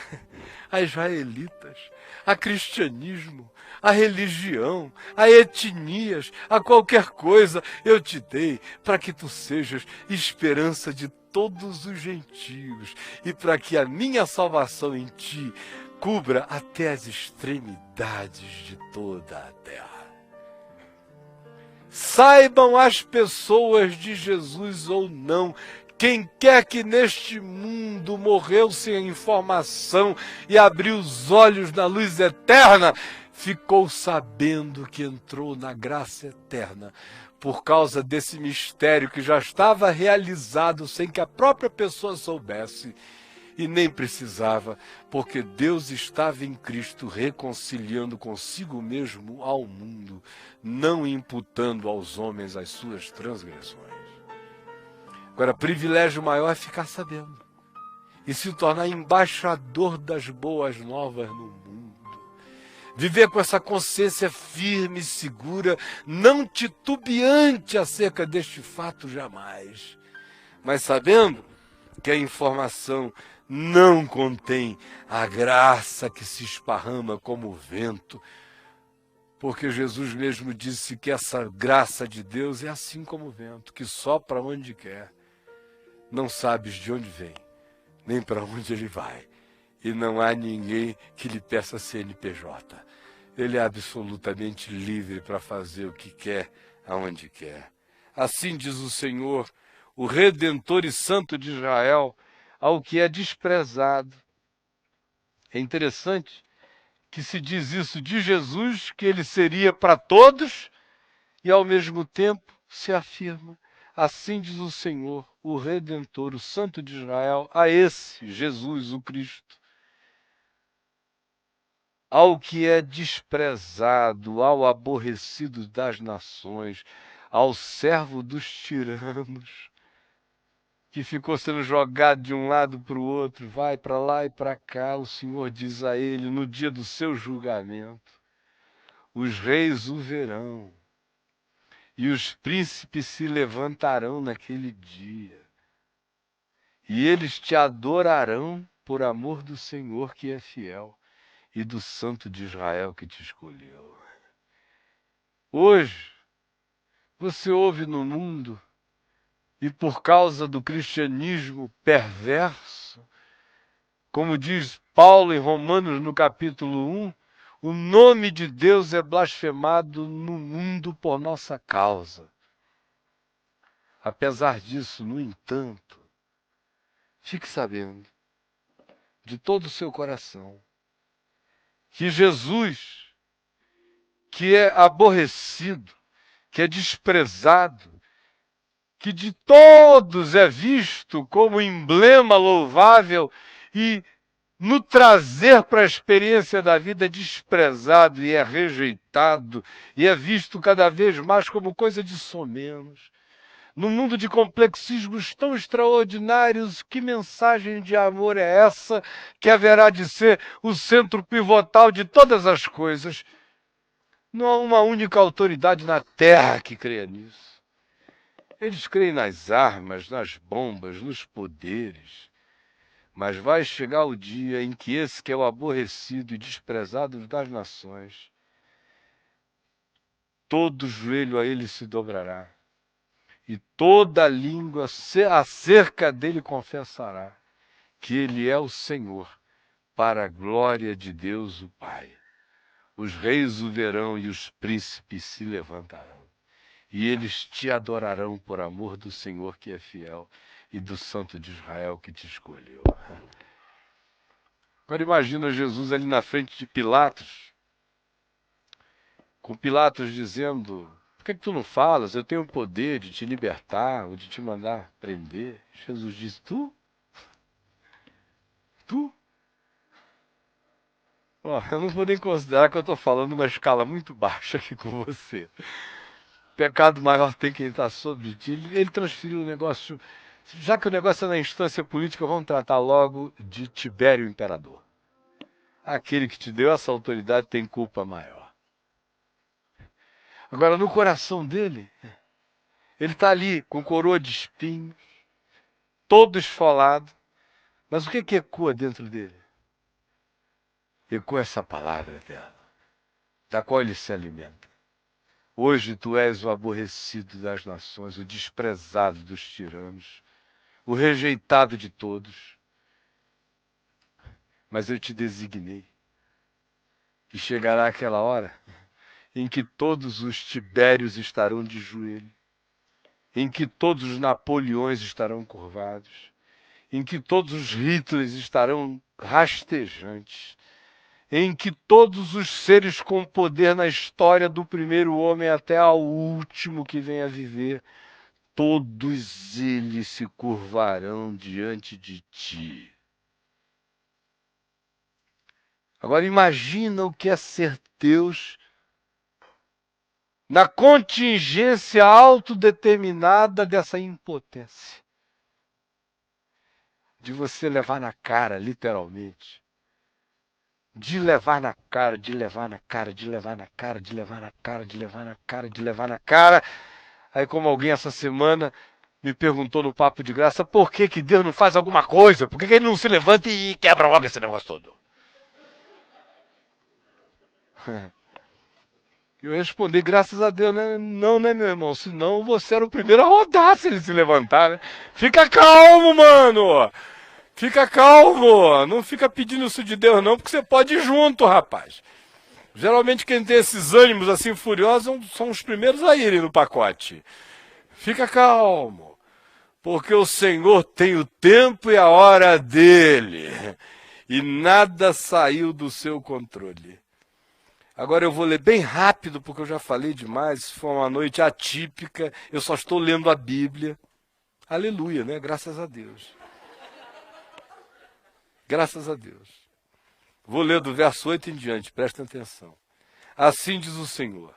a israelitas, a cristianismo, a religião, a etnias, a qualquer coisa eu te dei para que tu sejas esperança de todos os gentios e para que a minha salvação em ti cubra até as extremidades de toda a terra. Saibam as pessoas de Jesus ou não, Quem quer que neste mundo morreu sem informação e abriu os olhos na luz eterna, ficou sabendo que entrou na graça eterna por causa desse mistério que já estava realizado sem que a própria pessoa soubesse e nem precisava, porque Deus estava em Cristo reconciliando consigo mesmo ao mundo, não imputando aos homens as suas transgressões. Agora, privilégio maior é ficar sabendo e se tornar embaixador das boas novas no mundo. Viver com essa consciência firme e segura, não titubeante acerca deste fato jamais, mas sabendo que a informação não contém a graça que se esparrama como o vento, porque Jesus mesmo disse que essa graça de Deus é assim como o vento, que sopra onde quer. Não sabes de onde vem, nem para onde ele vai. E não há ninguém que lhe peça CNPJ. Ele é absolutamente livre para fazer o que quer, aonde quer. Assim diz o Senhor, o Redentor e Santo de Israel, ao que é desprezado. É interessante que se diz isso de Jesus, que ele seria para todos, e ao mesmo tempo se afirma, assim diz o Senhor, o Redentor, o Santo de Israel, a esse Jesus, o Cristo, ao que é desprezado, ao aborrecido das nações, ao servo dos tiranos, que ficou sendo jogado de um lado para o outro, vai para lá e para cá, o Senhor diz a ele, no dia do seu julgamento, os reis o verão, e os príncipes se levantarão naquele dia, e eles te adorarão por amor do Senhor que é fiel, e do Santo de Israel que te escolheu. Hoje, você ouve no mundo, e por causa do cristianismo perverso, como diz Paulo em Romanos no capítulo 1, o nome de Deus é blasfemado no mundo por nossa causa. Apesar disso, no entanto, fique sabendo, de todo o seu coração, que Jesus, que é aborrecido, que é desprezado, que de todos é visto como emblema louvável e no trazer para a experiência da vida é desprezado e é rejeitado e é visto cada vez mais como coisa de somenos. Num mundo de complexismos tão extraordinários, que mensagem de amor é essa que haverá de ser o centro pivotal de todas as coisas? Não há uma única autoridade na Terra que creia nisso. Eles creem nas armas, nas bombas, nos poderes. Mas vai chegar o dia em que esse que é o aborrecido e desprezado das nações, todo joelho a ele se dobrará, e toda língua acerca dele confessará que ele é o Senhor, para a glória de Deus o Pai. Os reis o verão e os príncipes se levantarão, e eles te adorarão por amor do Senhor que é fiel e do Santo de Israel que te escolheu. Agora imagina Jesus ali na frente de Pilatos, com Pilatos dizendo, por que tu não falas? Eu tenho o poder de te libertar ou de te mandar prender. Jesus diz, tu? Tu? Ó, eu não vou nem considerar que eu estou falando uma escala muito baixa aqui com você. Pecado maior tem quem está sobre ti. Ele transferiu o negócio, já que o negócio é na instância política, vamos tratar logo de Tibério Imperador. Aquele que te deu essa autoridade tem culpa maior. Agora, no coração dele, ele está ali com coroa de espinhos, todo esfolado. Mas o que ecoa dentro dele? Ecoa essa palavra eterna, da qual ele se alimenta. Hoje tu és o aborrecido das nações, o desprezado dos tiranos, o rejeitado de todos. Mas eu te designei. E chegará aquela hora em que todos os Tibérios estarão de joelho, em que todos os Napoleões estarão curvados, em que todos os Hitlers estarão rastejantes, em que todos os seres com poder na história, do primeiro homem até ao último que venha a viver, todos eles se curvarão diante de ti. Agora imagina o que é ser Deus na contingência autodeterminada dessa impotência. De você levar na cara, literalmente. De levar na cara, de levar na cara, de levar na cara, de levar na cara, de levar na cara, de levar na cara. Aí, como alguém essa semana me perguntou no Papo de Graça, por que que Deus não faz alguma coisa? Por que que ele não se levanta e quebra logo esse negócio todo? Eu respondi, graças a Deus, né? Não, né, meu irmão? Senão você era o primeiro a rodar se ele se levantar, né? Fica calmo, mano! Fica calmo! Não fica pedindo isso de Deus, não, porque você pode ir junto, rapaz. Geralmente quem tem esses ânimos assim furiosos são os primeiros a irem no pacote. Fica calmo, porque o Senhor tem o tempo e a hora dele. E nada saiu do seu controle. Agora eu vou ler bem rápido, porque eu já falei demais. Foi uma noite atípica. Eu só estou lendo a Bíblia. Aleluia, né? Graças a Deus. Graças a Deus. Vou ler do verso 8 em diante, prestem atenção. Assim diz o Senhor.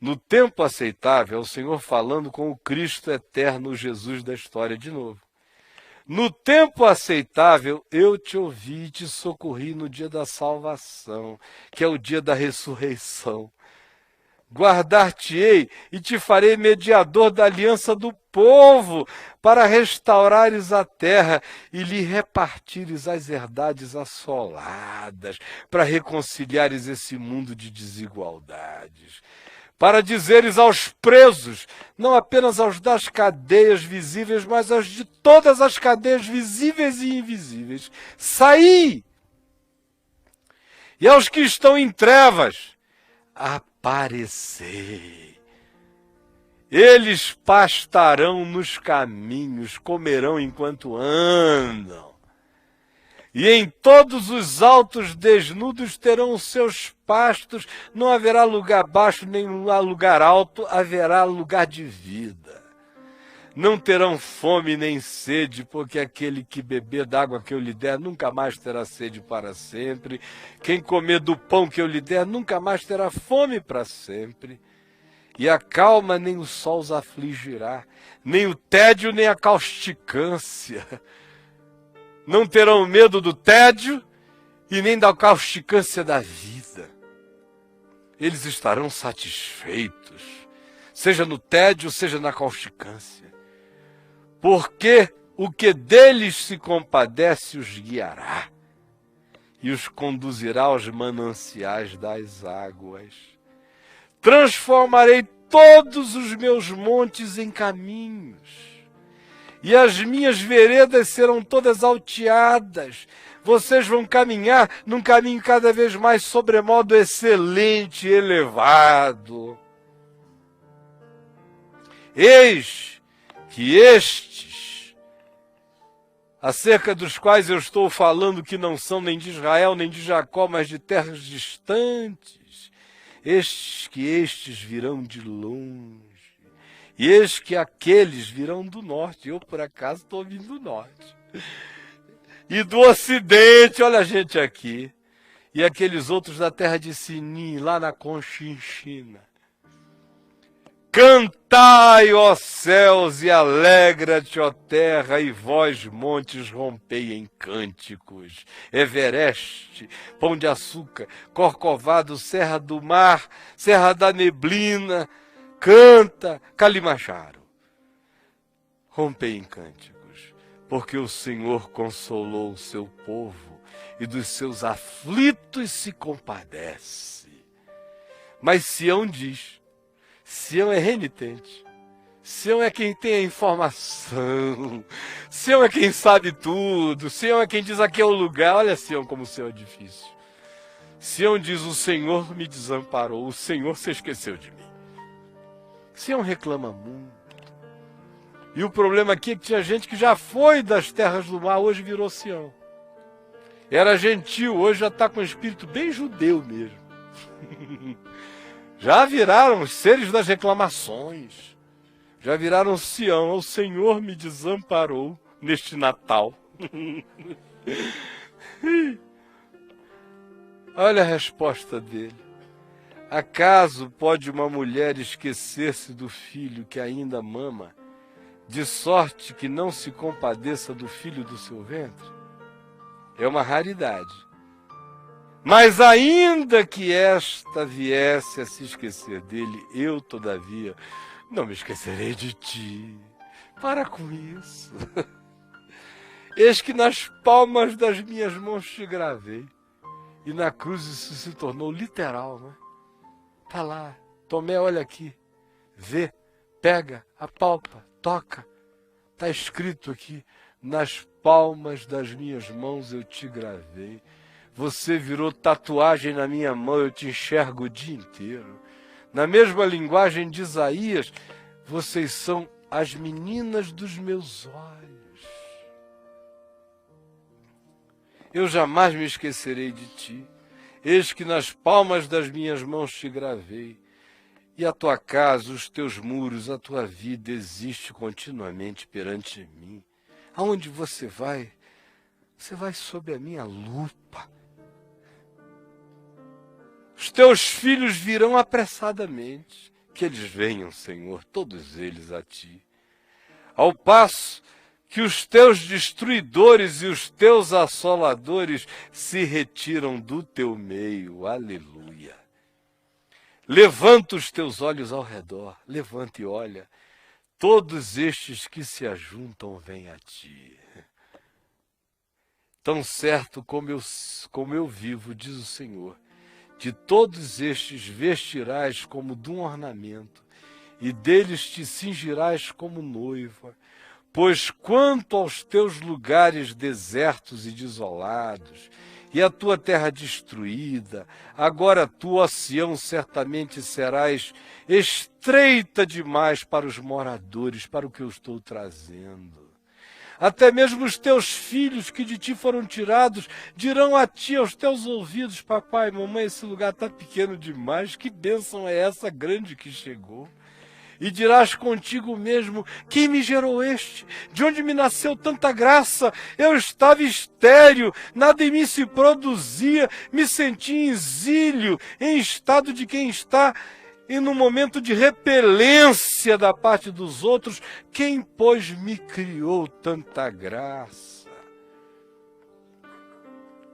No tempo aceitável, é o Senhor falando com o Cristo eterno, Jesus da história de novo. No tempo aceitável, eu te ouvi e te socorri no dia da salvação, que é o dia da ressurreição. Guardar-te-ei e te farei mediador da aliança do povo, para restaurares a terra e lhe repartires as herdades assoladas, para reconciliares esse mundo de desigualdades. Para dizeres aos presos, não apenas aos das cadeias visíveis, mas aos de todas as cadeias visíveis e invisíveis, saí! E aos que estão em trevas, aparecei. Eles pastarão nos caminhos, comerão enquanto andam. E em todos os altos desnudos terão os seus pastos, não haverá lugar baixo nem lugar alto, haverá lugar de vida. Não terão fome nem sede, porque aquele que beber da água que eu lhe der nunca mais terá sede para sempre. Quem comer do pão que eu lhe der nunca mais terá fome para sempre. E a calma nem o sol os afligirá, nem o tédio nem a causticância. Não terão medo do tédio e nem da causticância da vida. Eles estarão satisfeitos, seja no tédio, seja na causticância. Porque o que deles se compadece os guiará e os conduzirá aos mananciais das águas. Transformarei todos os meus montes em caminhos, e as minhas veredas serão todas alteadas. Vocês vão caminhar num caminho cada vez mais sobremodo excelente e elevado. Eis que estes, acerca dos quais eu estou falando, que não são nem de Israel, nem de Jacó, mas de terras distantes, estes virão de longe. E eis que aqueles virão do norte. Eu, por acaso, estou vindo do norte. E do ocidente, olha a gente aqui. E aqueles outros da terra de Sinim, lá na Conchinchina. Cantai, ó céus, e alegra-te, ó terra, e vós, montes, rompei em cânticos. Evereste, Pão de Açúcar, Corcovado, Serra do Mar, Serra da Neblina, canta, Calimanjaro. Rompei em cânticos, porque o Senhor consolou o seu povo e dos seus aflitos se compadece. Mas Sião diz, Sião é renitente, Sião é quem tem a informação, Sião é quem sabe tudo, Sião é quem diz aqui é o lugar. Olha Sião como o Sião é difícil. Sião diz, o Senhor me desamparou, o Senhor se esqueceu de mim. Sião reclama muito. E o problema aqui é que tinha gente que já foi das terras do mar, hoje virou Sião. Era gentil, hoje já está com um espírito bem judeu mesmo. Já viraram os seres das reclamações. Já viraram Sião. O Senhor me desamparou neste Natal. Olha a resposta dele. Acaso pode uma mulher esquecer-se do filho que ainda mama, de sorte que não se compadeça do filho do seu ventre? É uma raridade. Mas ainda que esta viesse a se esquecer dele, eu, todavia, não me esquecerei de ti. Para com isso. Eis que nas palmas das minhas mãos te gravei. E na cruz isso se tornou literal, né? Tá lá. Tomé, olha aqui. Vê, pega, apalpa, toca. Está escrito aqui, nas palmas das minhas mãos eu te gravei. Você virou tatuagem na minha mão, eu te enxergo o dia inteiro. Na mesma linguagem de Isaías, vocês são as meninas dos meus olhos. Eu jamais me esquecerei de ti. Eis que nas palmas das minhas mãos te gravei. E a tua casa, os teus muros, a tua vida existe continuamente perante mim. Aonde você vai sob a minha lupa. Os teus filhos virão apressadamente. Que eles venham, Senhor, todos eles a ti. Ao passo que os teus destruidores e os teus assoladores se retiram do teu meio. Aleluia. Levanta os teus olhos ao redor, levanta e olha, todos estes que se ajuntam vêm a ti. Tão certo como eu vivo, diz o Senhor, de todos estes vestirás como de um ornamento, e deles te cingirás como noiva, pois quanto aos teus lugares desertos e desolados, e a tua terra destruída, agora tu, ó Sião, certamente serás estreita demais para os moradores, para o que eu estou trazendo. Até mesmo os teus filhos que de ti foram tirados dirão a ti, aos teus ouvidos, papai, mamãe, esse lugar está pequeno demais, que bênção é essa grande que chegou? E dirás contigo mesmo, quem me gerou este? De onde me nasceu tanta graça? Eu estava estéril, nada em mim se produzia, me senti em exílio, em estado de quem está, e no momento de repelência da parte dos outros, quem, pois, me criou tanta graça?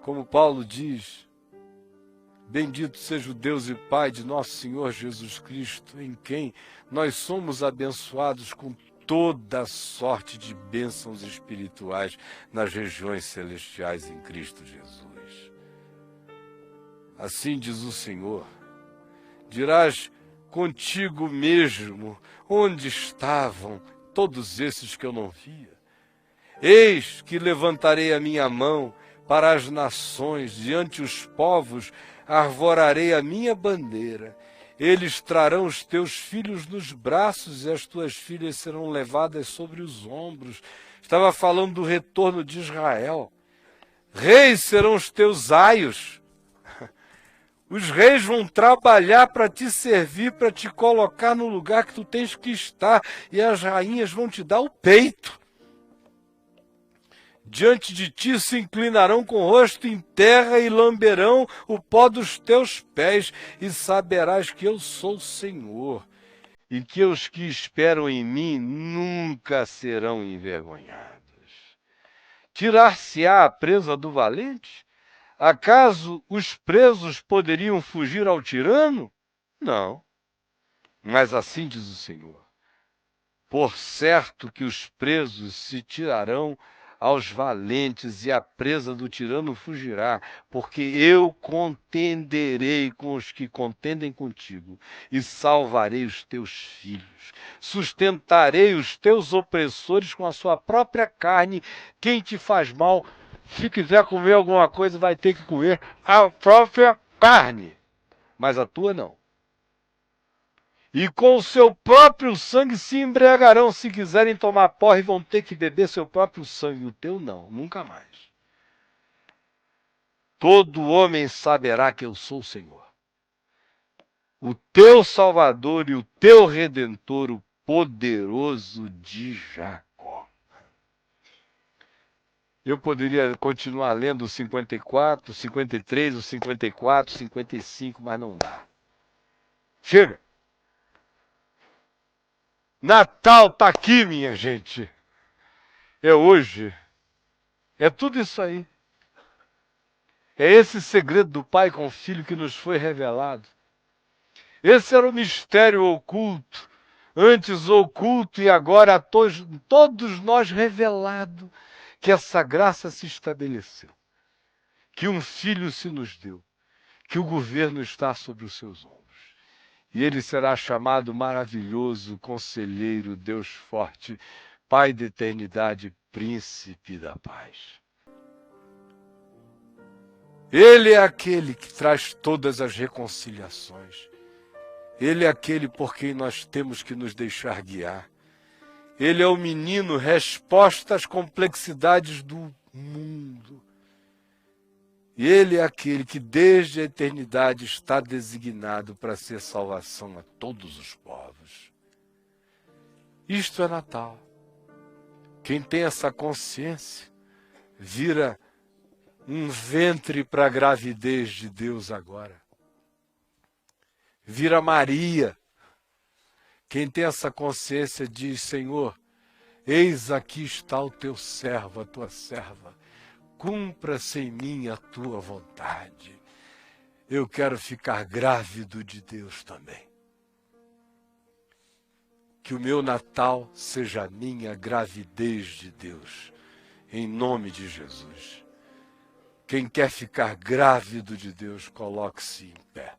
Como Paulo diz, bendito seja o Deus e Pai de nosso Senhor Jesus Cristo, em quem nós somos abençoados com toda sorte de bênçãos espirituais nas regiões celestiais em Cristo Jesus. Assim diz o Senhor, dirás contigo mesmo, onde estavam todos esses que eu não via? Eis que levantarei a minha mão para as nações, diante os povos, arvorarei a minha bandeira. Eles trarão os teus filhos nos braços e as tuas filhas serão levadas sobre os ombros. Estava falando do retorno de Israel. Reis serão os teus aios. Os reis vão trabalhar para te servir, para te colocar no lugar que tu tens que estar. E as rainhas vão te dar o peito. Diante de ti se inclinarão com o rosto em terra e lamberão o pó dos teus pés, e saberás que eu sou o Senhor, e que os que esperam em mim nunca serão envergonhados. Tirar-se-á a presa do valente? Acaso os presos poderiam fugir ao tirano? Não. Mas assim diz o Senhor, por certo que os presos se tirarão aos valentes, e a presa do tirano fugirá, porque eu contenderei com os que contendem contigo, e salvarei os teus filhos. Sustentarei os teus opressores com a sua própria carne. Quem te faz mal, se quiser comer alguma coisa, vai ter que comer a própria carne, mas a tua não. e com o seu próprio sangue se embriagarão. Se quiserem tomar porre, vão ter que beber seu próprio sangue. O teu não, nunca mais. Todo homem saberá que eu sou o Senhor, o teu Salvador e o teu Redentor, o poderoso de Jacó. Eu poderia continuar lendo o 54, o 53, o 54, o 55, mas não dá. Chega! Natal está aqui, minha gente. É hoje. É tudo isso aí. É esse segredo do Pai com o Filho que nos foi revelado. Esse era o mistério oculto, antes oculto e agora a todos nós revelado, que essa graça se estabeleceu, que um Filho se nos deu, que o governo está sobre os seus ombros. E ele será chamado maravilhoso, conselheiro, Deus forte, Pai da eternidade, príncipe da paz. Ele é aquele que traz todas as reconciliações. Ele é aquele por quem nós temos que nos deixar guiar. Ele é o menino resposta às complexidades do mundo. E ele é aquele que desde a eternidade está designado para ser salvação a todos os povos. Isto é Natal. Quem tem essa consciência vira um ventre para a gravidez de Deus agora. Vira Maria. Quem tem essa consciência diz, Senhor, eis aqui está o teu servo, a tua serva. Cumpra-se em mim a tua vontade. Eu quero ficar grávido de Deus também. Que o meu Natal seja a minha gravidez de Deus, em nome de Jesus. Quem quer ficar grávido de Deus, coloque-se em pé.